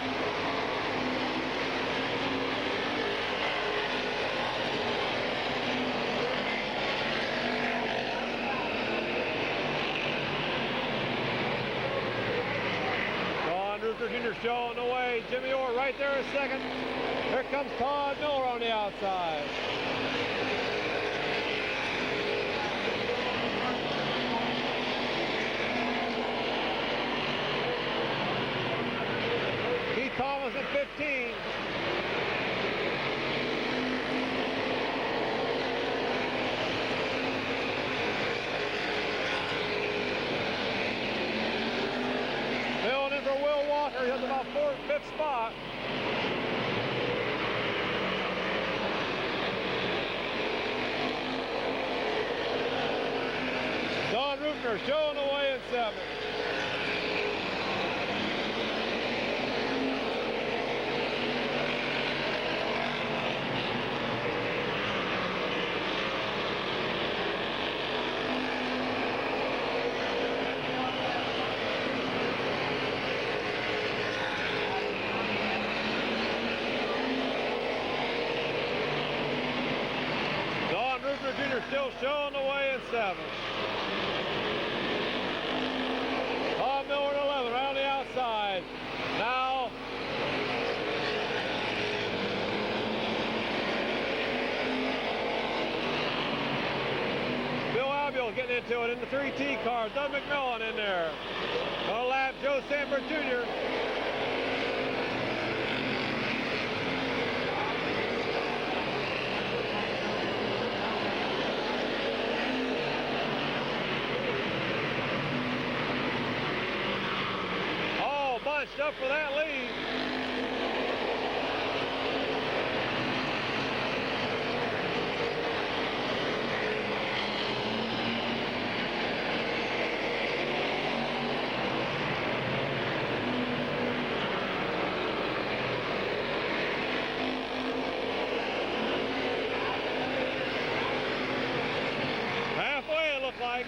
Don Ruther Jr. showing the way. Jimmy Orr right there in second. Here comes Todd Miller on the outside. Keith Thomas at 15. Filling in for Will Walker. He's at about 4th, 5th spot. Don Rufner showing the way in 7th. Don Rufner Jr. still showing the way in 7th. Todd Miller in 11, right on the outside. Now, Bill Abiel getting into it in the 3T car. Doug McMillan in there. On a lap, Joe Sanford Jr. Bunched up for that lead. Halfway it looked like.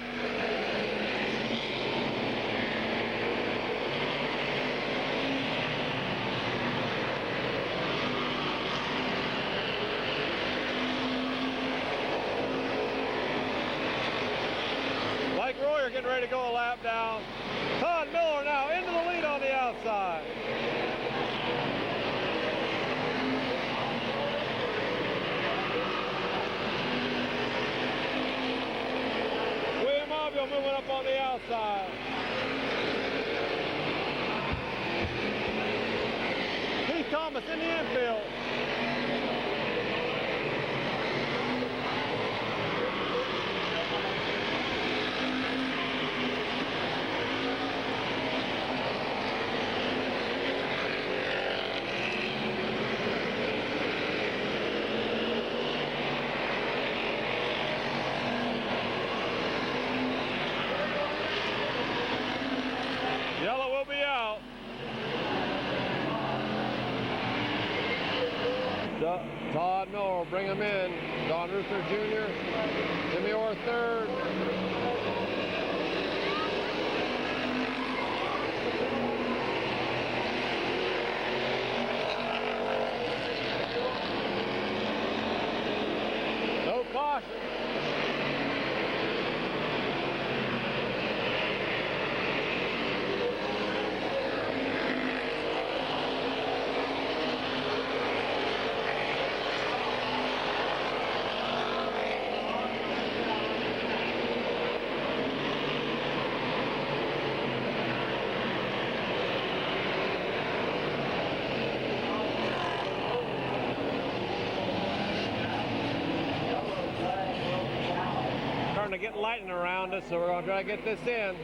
Royer getting ready to go a lap down. Todd Miller now into the lead on the outside. outside. Keith Thomas in the infield. Yellow will be out. Todd Miller will bring him in. Don Ruther Jr., Jimmy Orr third. No caution. Starting to get lightning around us, so we're going to try to get this in.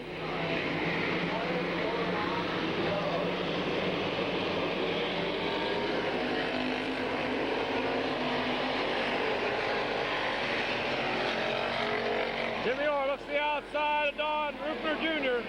Jimmy Orr looks to the outside of Don Rupner Jr.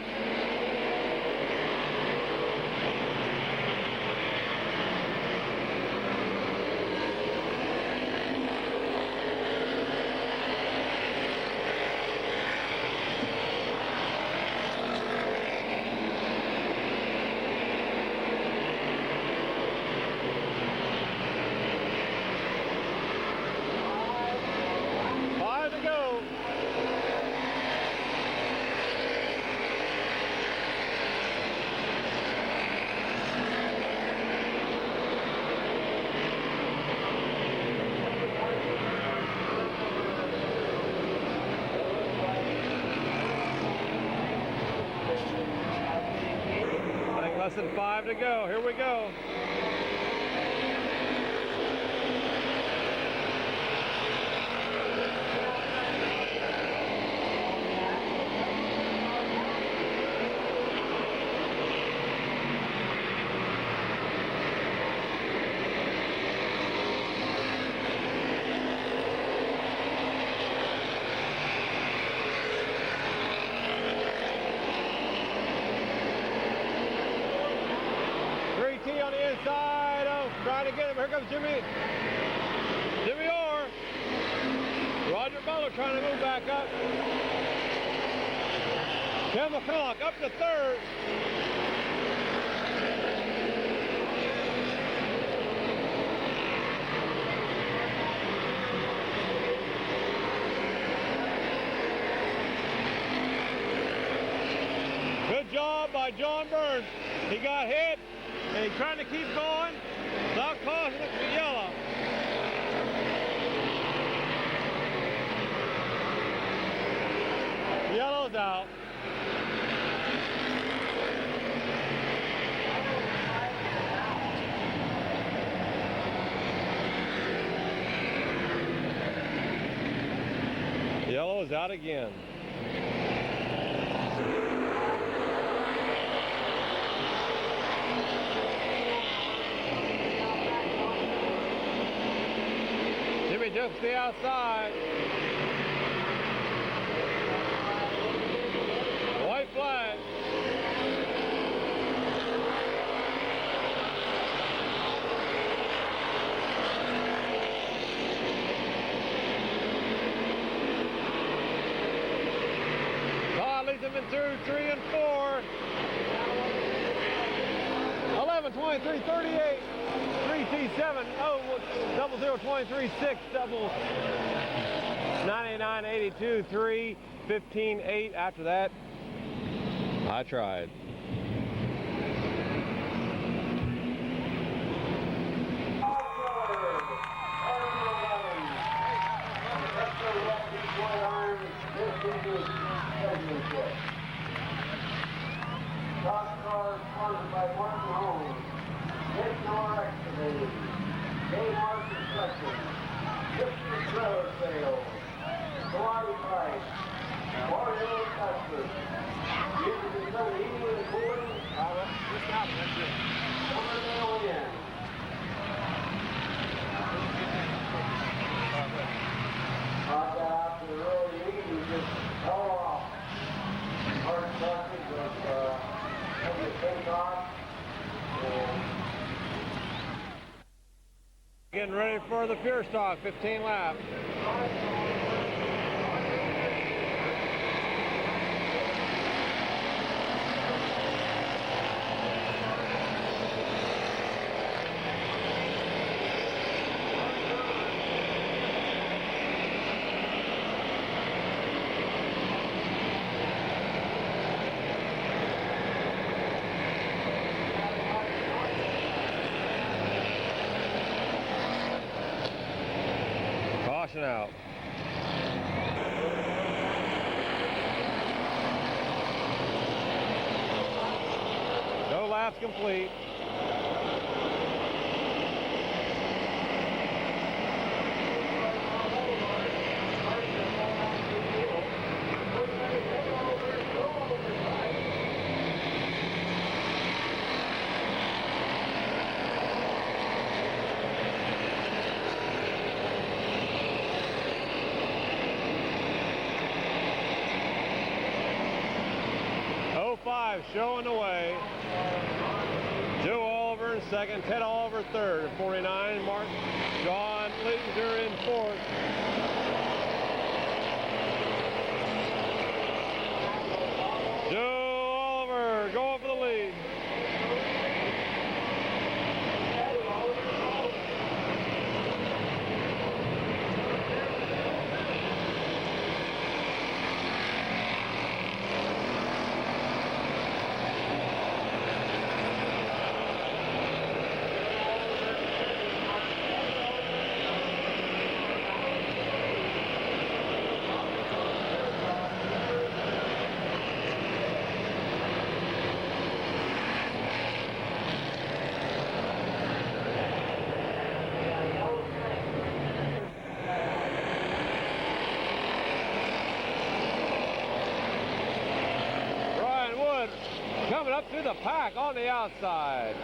Five to go. I think less than 5 to go. Here we go. On the inside, trying to get him. Here comes Jimmy Orr. Roger Butler trying to move back up. Ken McCulloch up to third. Good job by John Burns. He got hit. And he's trying to keep going without causing it to yellow. Yellow's out. Yellow is out again. Just the outside. White flag. Todd leads him in through 3 and 4. 11, 23, 38. 3T7, 0023, 6, 99, 82, 3, 15, 8. After that, I tried. car sponsored by Martin Holmes, Nor Excavating, Kmart Construction, Gibson Trailer Sales, Hawaii Pipe, Mario Customers. Music is done heating and cooling. Just out, that's it. Somerville Inn. I got out to the early meeting, we just held off. Hard sausage was maybe a 10 o'clock. Getting ready for the pure stock, 15 laps. Caution out. No laps complete. Showing the way. Joe Oliver in second, Ted Oliver third at 49. Mark John Leitner in fourth. Joe Oliver going for the lead. Coming up through the pack on the outside.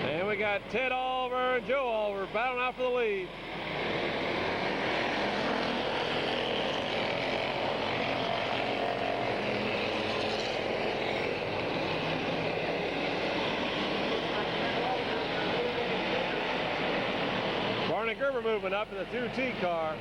And we got Ted Oliver and Joe Oliver battling out for the lead. Barney Gerber moving up in the 2T car.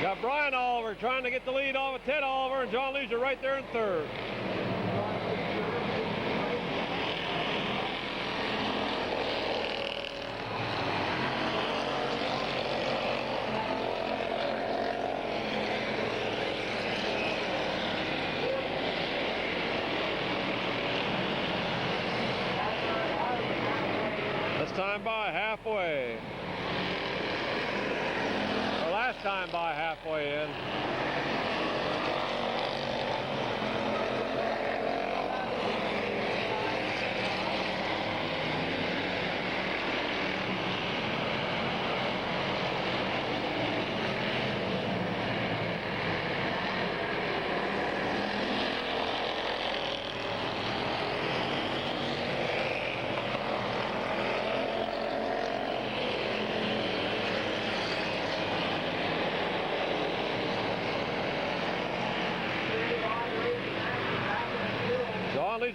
Got Brian Oliver trying to get the lead off of Ted Oliver, and John Leisure right there in third. This time by halfway. Last time by halfway in.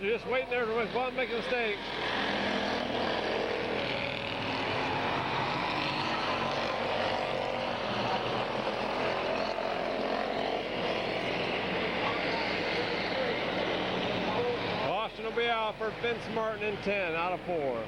Leisure just waiting there to make a mistake. Caution will be out for Vince Martin in 10 out of 4.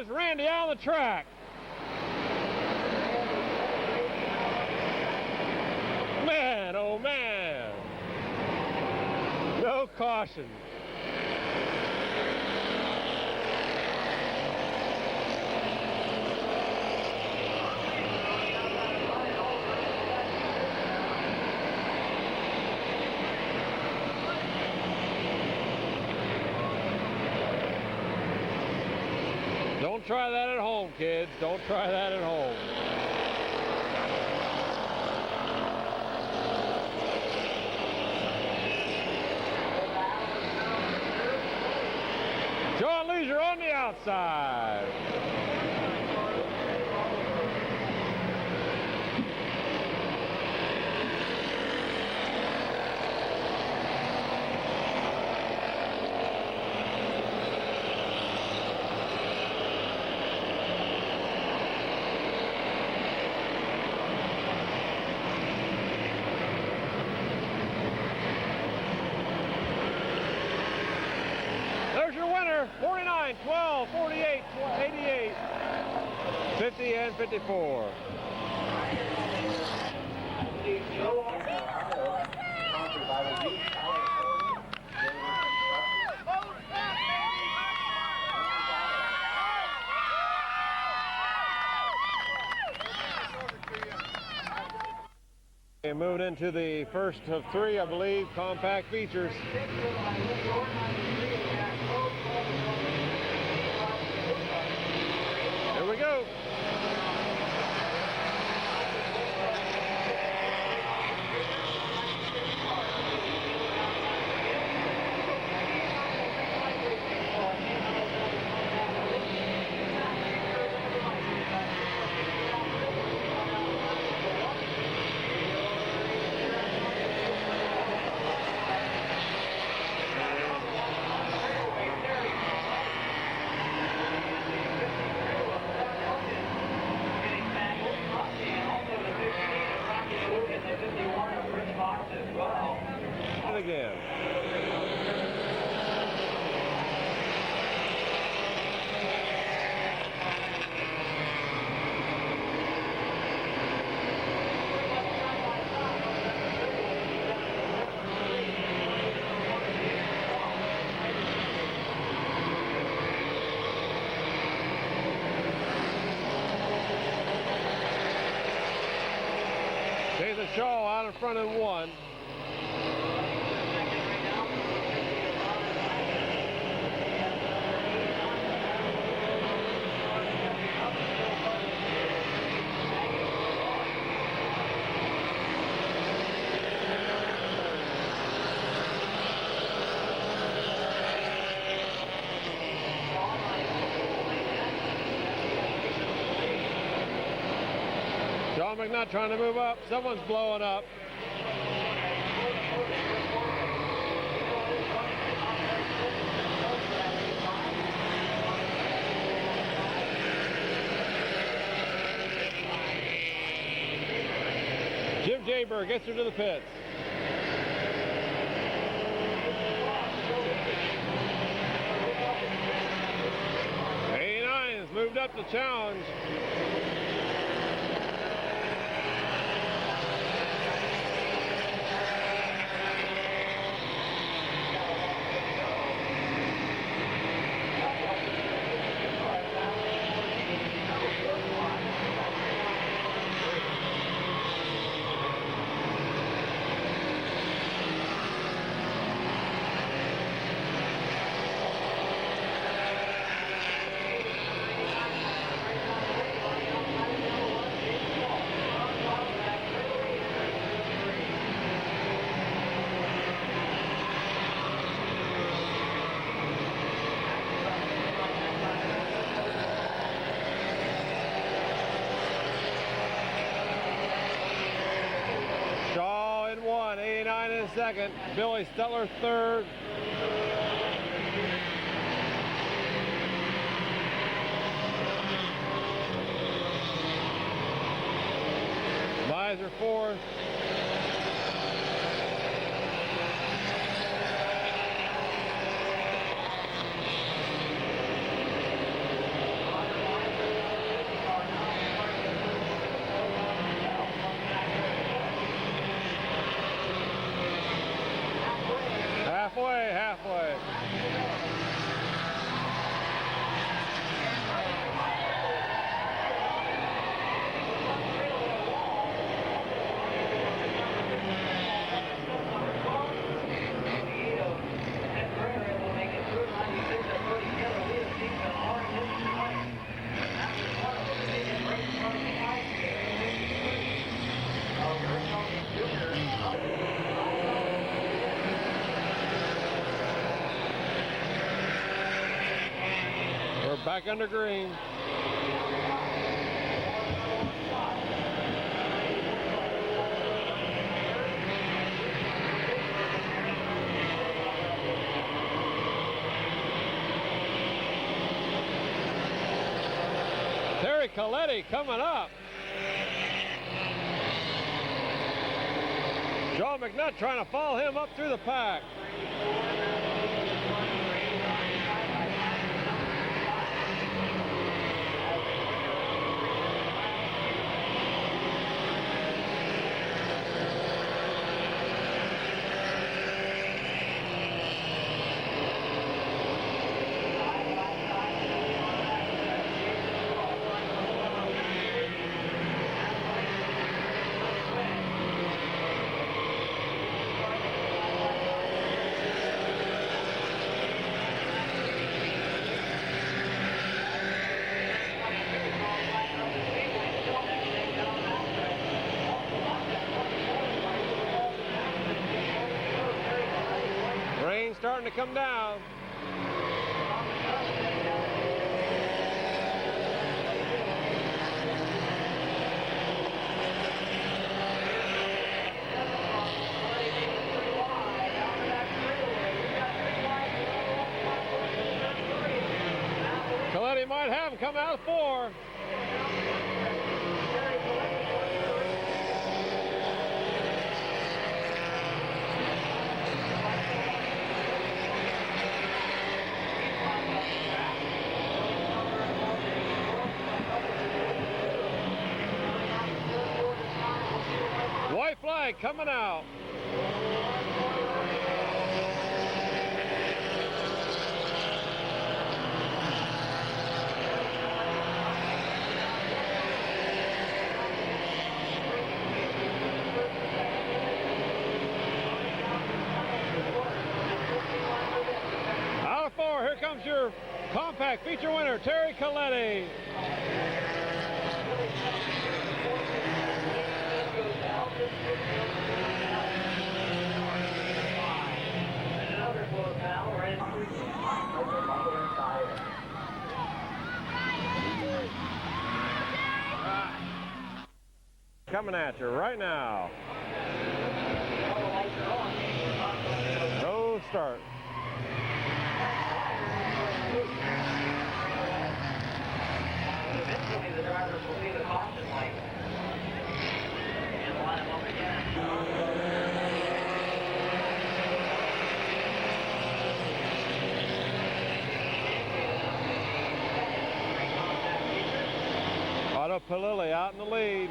Randy on the track. Man, oh man. No caution. Don't try that at home, kids. Don't try that at home. John Leisure on the outside. There's your winner, 49, 12, 48, 88, 50, and 54. Okay, moving into the first of 3, I believe, compact features. Here we go. Again. Jason Shaw out in front in 1. John McNutt trying to move up. Someone's blowing up. Jim Jaber gets her to the pits. '89 has moved up the challenge. second. Billy Stetler third. Miser fourth. Halfway. We're back under green. Terry Coletti coming up. Joe McNutt trying to follow him up through the pack. Rain starting to come down. Coletti might have him come out of 4. White flag coming out. Out of 4, here comes your compact feature winner, Terry Coletti. Coming at you right now. No start. Eventually the drivers will see the caution light and line them up again. Otto Palilli out in the lead.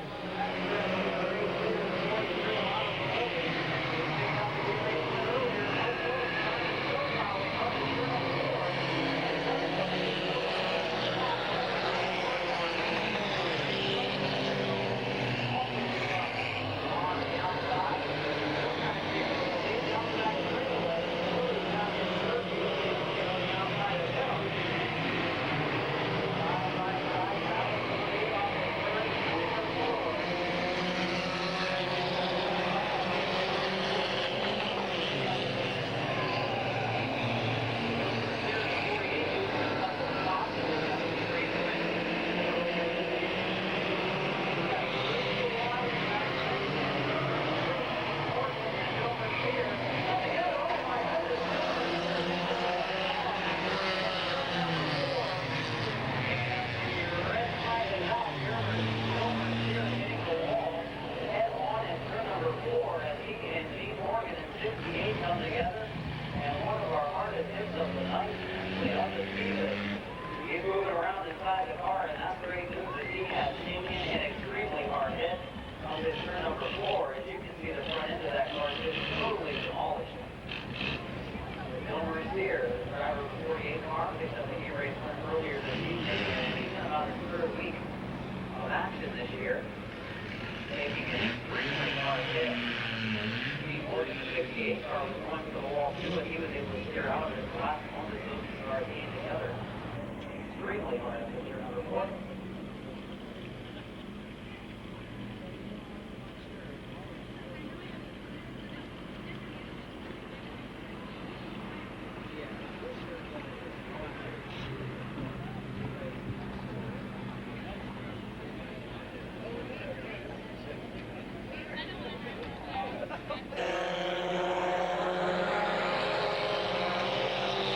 Steer, the driver of 48 car, picked up the E-race earlier this evening, and he's been about his third week of action this year, taking an extremely hard hit. He worked the 68 car, was going to the wall too, but he was able to steer out of it. The last one that those two cars came together. Extremely hard hit, number 4.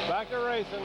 Back to racing.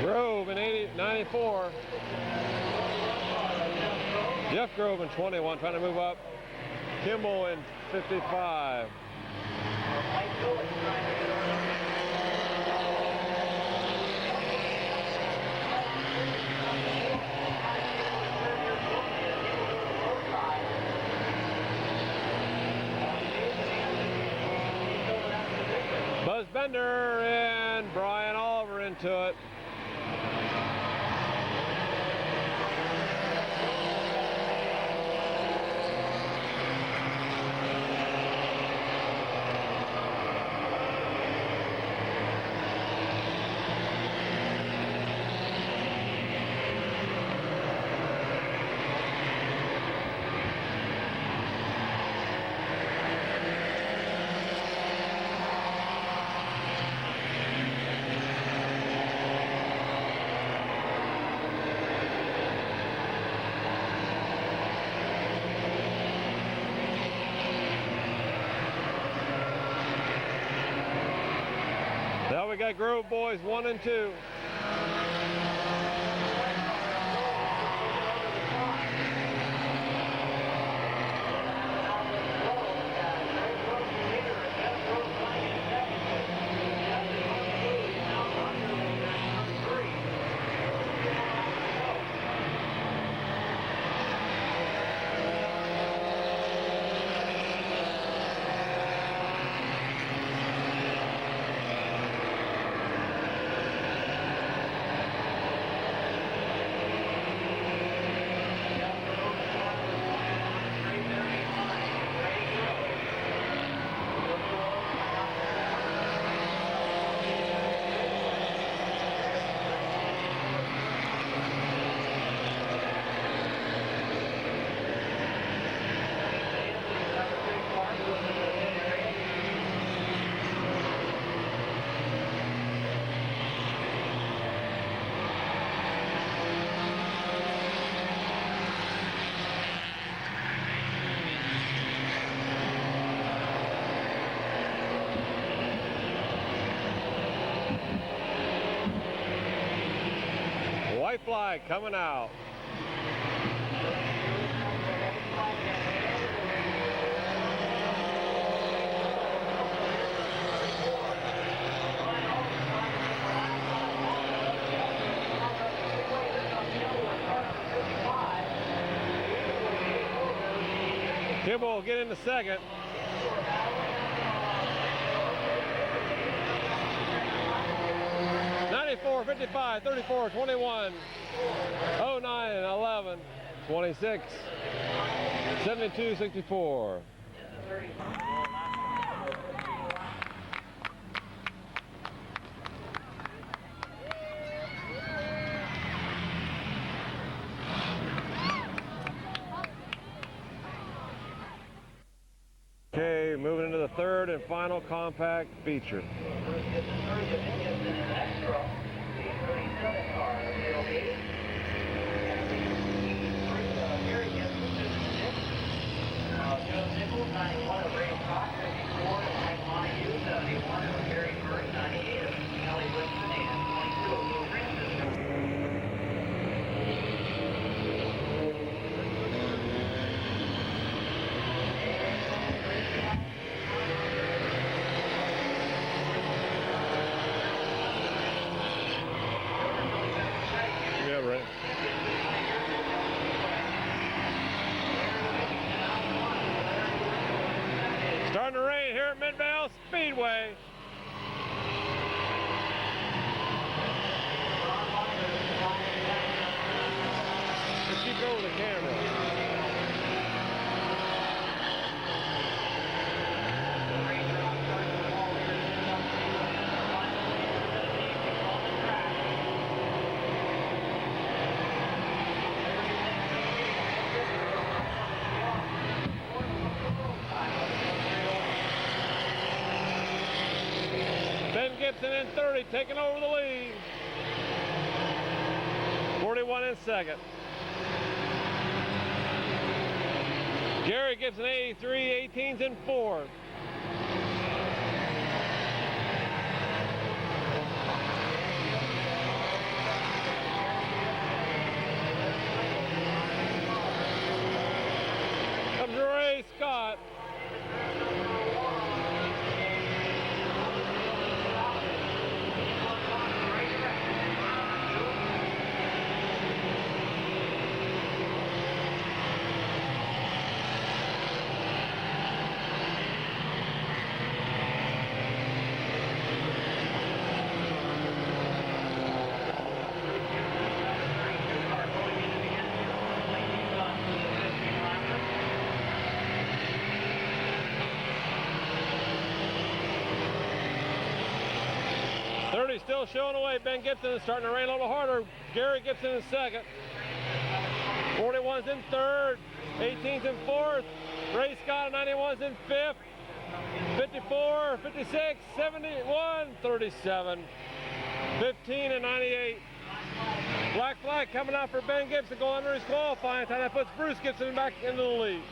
Grove in 94. Jeff Grove in 21, trying to move up. Kimball in 55. Buzz Bender and Brian Oliver into it. Now we got Grove boys 1 and 2. White flag coming out. Kimball will get in the second. '94, 55, 34, 21, 09, 11, 26. 72-64. Okay, moving into the third and final compact feature. Yeah, right. Starting to rain here at Midvale Speedway. Let's keep over the camera. Gibson in 30, taking over the lead. 41 in second. Gary Gibson 83, 18's in fourth. Comes Ray Scott. Still showing away. Ben Gibson is starting to rain a little harder. Gary Gibson in second. 41's in third. 18's in fourth. Ray Scott 91's in fifth. 54, 56, 71, 37, 15 and 98. Black flag coming out for Ben Gibson going under his qualifying time. That puts Bruce Gibson back into the lead.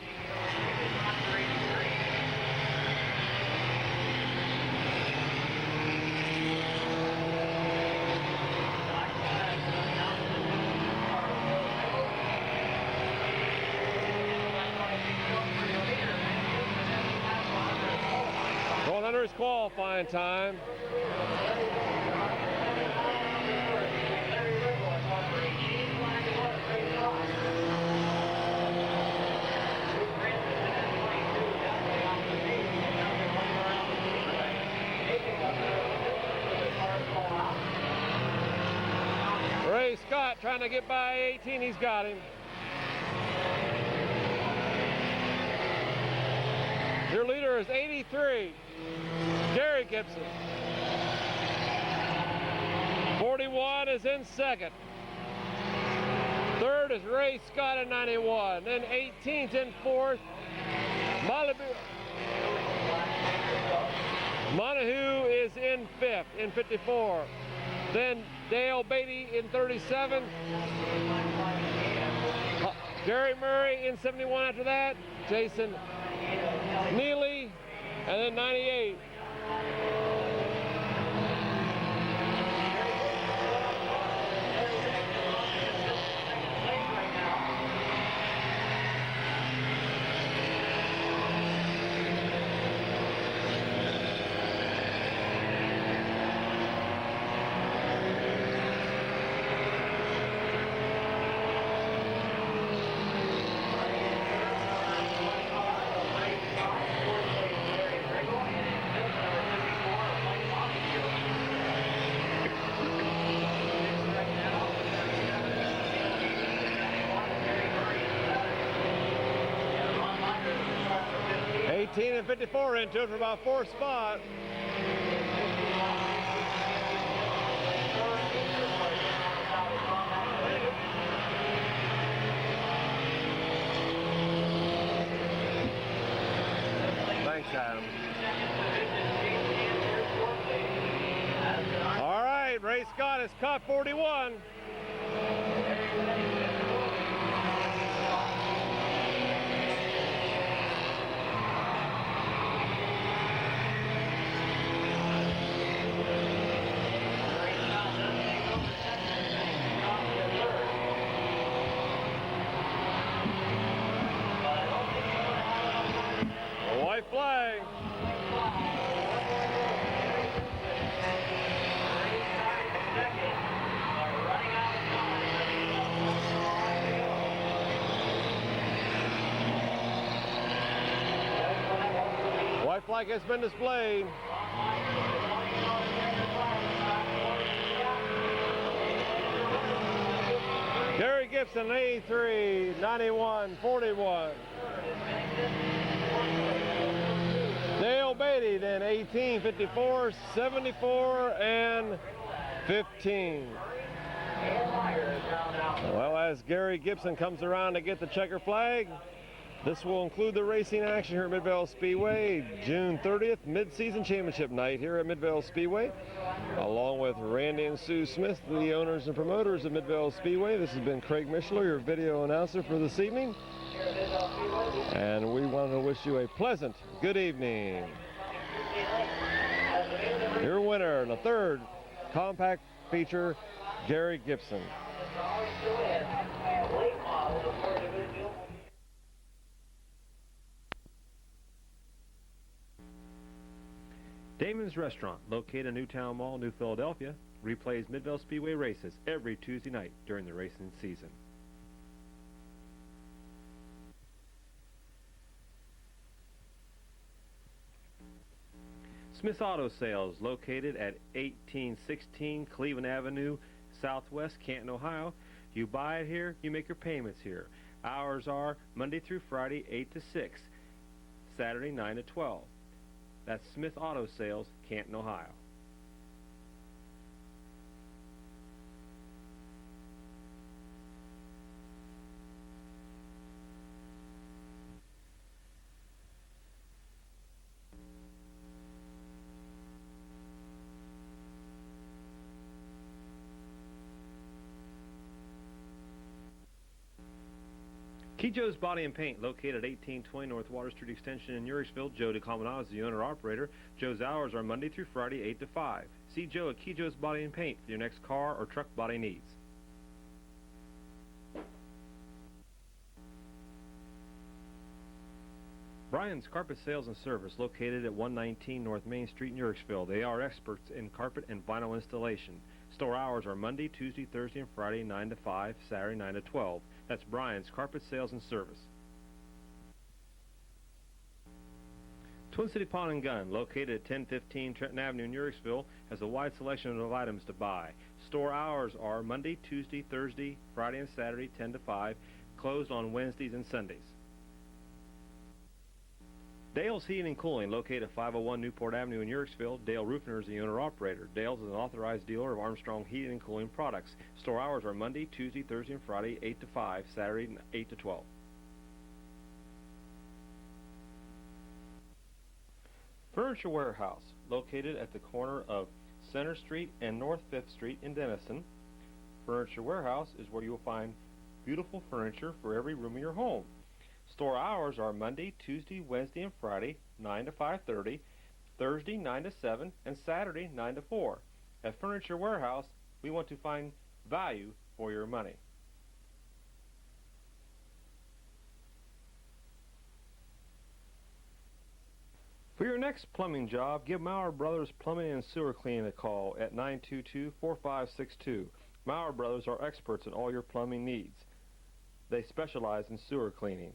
Under his qualifying time. Ray Scott trying to get by 18, he's got him. Your leader is 83. Gary Gibson. 41 is in second. Third is Ray Scott at 91. Then 18's in fourth. Montague is in fifth in 54. Then Dale Beatty in 37. Gary Murray in 71 after that. Jason Neely, and then 98. 18 and 54 into it for about fourth spot. Thanks, Adam. All right, Ray Scott has caught 41. White flag. White flag has been displayed. Gary Gibson, 83, 91, 41. Dale Beatty then 18, 54, 74, and 15. Well, as Gary Gibson comes around to get the checker flag, this will include the racing action here at Midvale Speedway, June 30th, mid-season championship night here at Midvale Speedway. Along with Randy and Sue Smith, the owners and promoters of Midvale Speedway, this has been Craig Mishler, your video announcer for this evening. And we want to wish you a pleasant good evening. Your winner in the third compact feature, Gary Gibson. Damon's Restaurant, located in Newtown Mall, New Philadelphia, replays Midvale Speedway races every Tuesday night during the racing season. Smith Auto Sales, located at 1816 Cleveland Avenue, Southwest Canton, Ohio. You buy it here, you make your payments here. Hours are Monday through Friday, 8 to 6, Saturday, 9 to 12. That's Smith Auto Sales, Canton, Ohio. Key Joe's Body and Paint, located at 1820 North Water Street Extension in Uricksville. Joe DeCaminado is the owner-operator. Joe's hours are Monday through Friday, 8 to 5. See Joe at Key Joe's Body and Paint for your next car or truck body needs. Brian's Carpet Sales and Service, located at 119 North Main Street in Uricksville. They are experts in carpet and vinyl installation. Store hours are Monday, Tuesday, Thursday, and Friday, 9 to 5, Saturday, 9 to 12. That's Brian's Carpet Sales and Service. Twin City Pawn and Gun, located at 1015 Trenton Avenue in Uricksville, has a wide selection of items to buy. Store hours are Monday, Tuesday, Thursday, Friday, and Saturday, 10 to 5, closed on Wednesdays and Sundays. Dale's Heating and Cooling, located at 501 Newport Avenue in Uricksville. Dale Roofner is the owner-operator. Dale's is an authorized dealer of Armstrong Heating and Cooling products. Store hours are Monday, Tuesday, Thursday, and Friday, 8 to 5, Saturday, 8 to 12. Furniture Warehouse, located at the corner of Center Street and North 5th Street in Denison. Furniture Warehouse is where you will find beautiful furniture for every room of your home. Store hours are Monday, Tuesday, Wednesday, and Friday, 9 to 5:30, Thursday, 9 to 7, and Saturday, 9 to 4. At Furniture Warehouse, we want to find value for your money. For your next plumbing job, give Maurer Brothers Plumbing and Sewer Cleaning a call at 922-4562. Maurer Brothers are experts in all your plumbing needs. They specialize in sewer cleaning.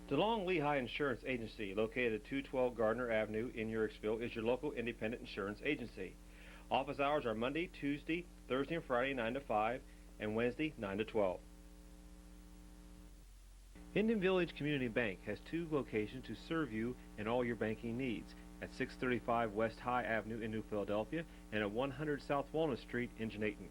DeLong Lehigh Insurance Agency, located at 212 Gardner Avenue in Uricksville, is your local independent insurance agency. Office hours are Monday, Tuesday, Thursday, and Friday, 9 to 5, and Wednesday 9 to 12. Indian Village Community Bank has 2 locations to serve you and all your banking needs at 635 West High Avenue in New Philadelphia and at 100 South Walnut Street in Janayton.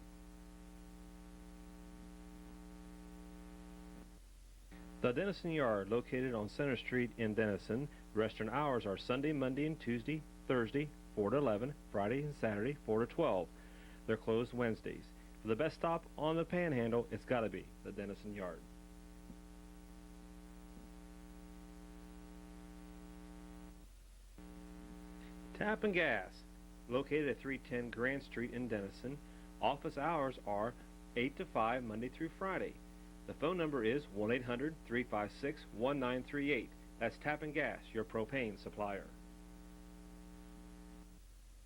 The Denison Yard, located on Center Street in Denison. Restaurant hours are Sunday, Monday, and Tuesday, Thursday, 4 to 11, Friday and Saturday, 4 to 12. They're closed Wednesdays. For the best stop on the Panhandle, it's got to be the Denison Yard. Tap and Gas, located at 310 Grand Street in Denison. Office hours are 8 to 5 Monday through Friday. The phone number is 1-800-356-1938. That's Tap and Gas, your propane supplier.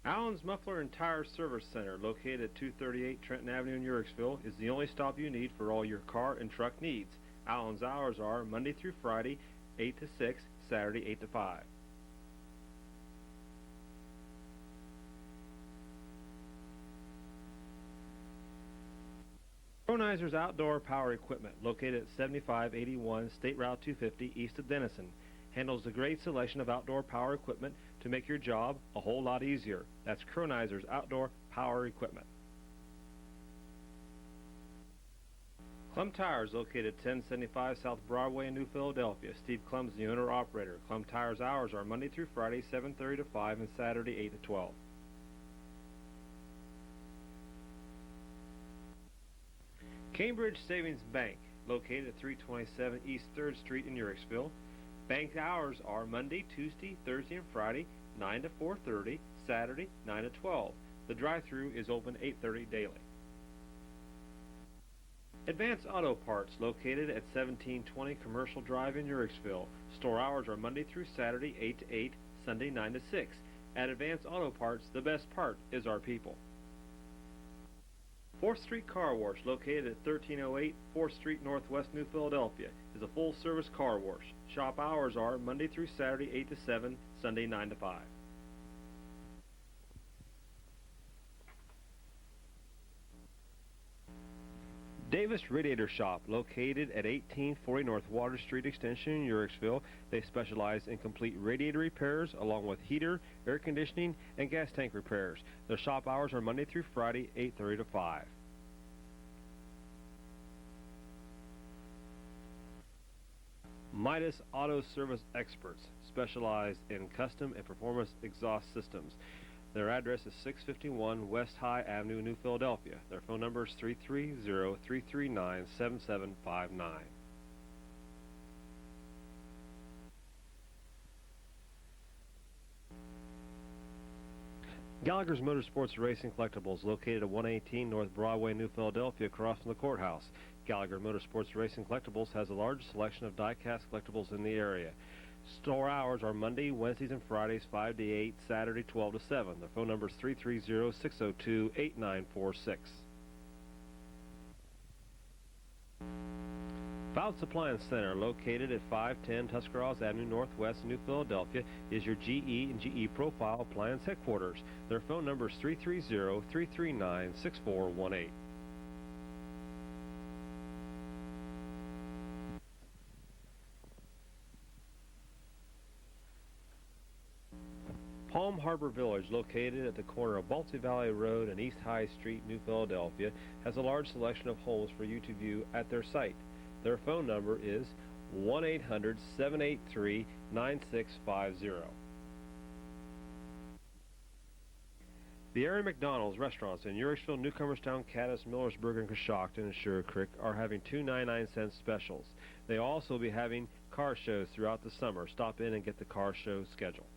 Allen's Muffler and Tire Service Center, located at 238 Trenton Avenue in Uricksville, is the only stop you need for all your car and truck needs. Allen's hours are Monday through Friday, 8 to 6, Saturday 8 to 5. Cronizer's Outdoor Power Equipment, located at 7581 State Route 250 east of Denison, handles a great selection of outdoor power equipment to make your job a whole lot easier. That's Cronizer's Outdoor Power Equipment. Clum Tires, located at 1075 South Broadway in New Philadelphia. Steve Clum's the owner-operator. Clum Tires' hours are Monday through Friday, 7:30 to 5, and Saturday, 8 to 12. Cambridge Savings Bank, located at 327 East 3rd Street in Uricksville. Bank hours are Monday, Tuesday, Thursday, and Friday, 9 to 4:30, Saturday, 9 to 12. The drive-thru is open 8:30 daily. Advance Auto Parts, located at 1720 Commercial Drive in Uricksville. Store hours are Monday through Saturday, 8 to 8, Sunday, 9 to 6. At Advance Auto Parts, the best part is our people. 4th Street Car Wash, located at 1308 4th Street Northwest, New Philadelphia, is a full-service car wash. Shop hours are Monday through Saturday, 8 to 7, Sunday, 9 to 5. Davis Radiator Shop, located at 1840 North Water Street Extension in Uricksville. They specialize in complete radiator repairs along with heater, air conditioning, and gas tank repairs. Their shop hours are Monday through Friday, 8:30 to 5. Midas Auto Service Experts specialize in custom and performance exhaust systems. Their address is 651 West High Avenue, New Philadelphia. Their phone number is 330-339-7759. Gallagher's Motorsports Racing Collectibles, located at 118 North Broadway, New Philadelphia, across from the courthouse. Gallagher Motorsports Racing Collectibles has the largest selection of die-cast collectibles in the area. Store hours are Monday, Wednesdays, and Fridays 5 to 8, Saturday 12 to 7. The phone number is 330-602-8946. Fouts Appliance Center, located at 510 Tuscarawas Avenue Northwest, New Philadelphia, is your GE and GE Profile Appliance headquarters. Their phone number is 330-339-6418. Palm Harbor Village, located at the corner of Balti Valley Road and East High Street, New Philadelphia, has a large selection of homes for you to view at their site. Their phone number is 1-800-783-9650. The area McDonald's restaurants in Uricksville, Newcomerstown, Caddis, Millersburg, and Coshocton and Sugar Creek are having 2 99-cent specials. They will also be having car shows throughout the summer. Stop in and get the car show schedule.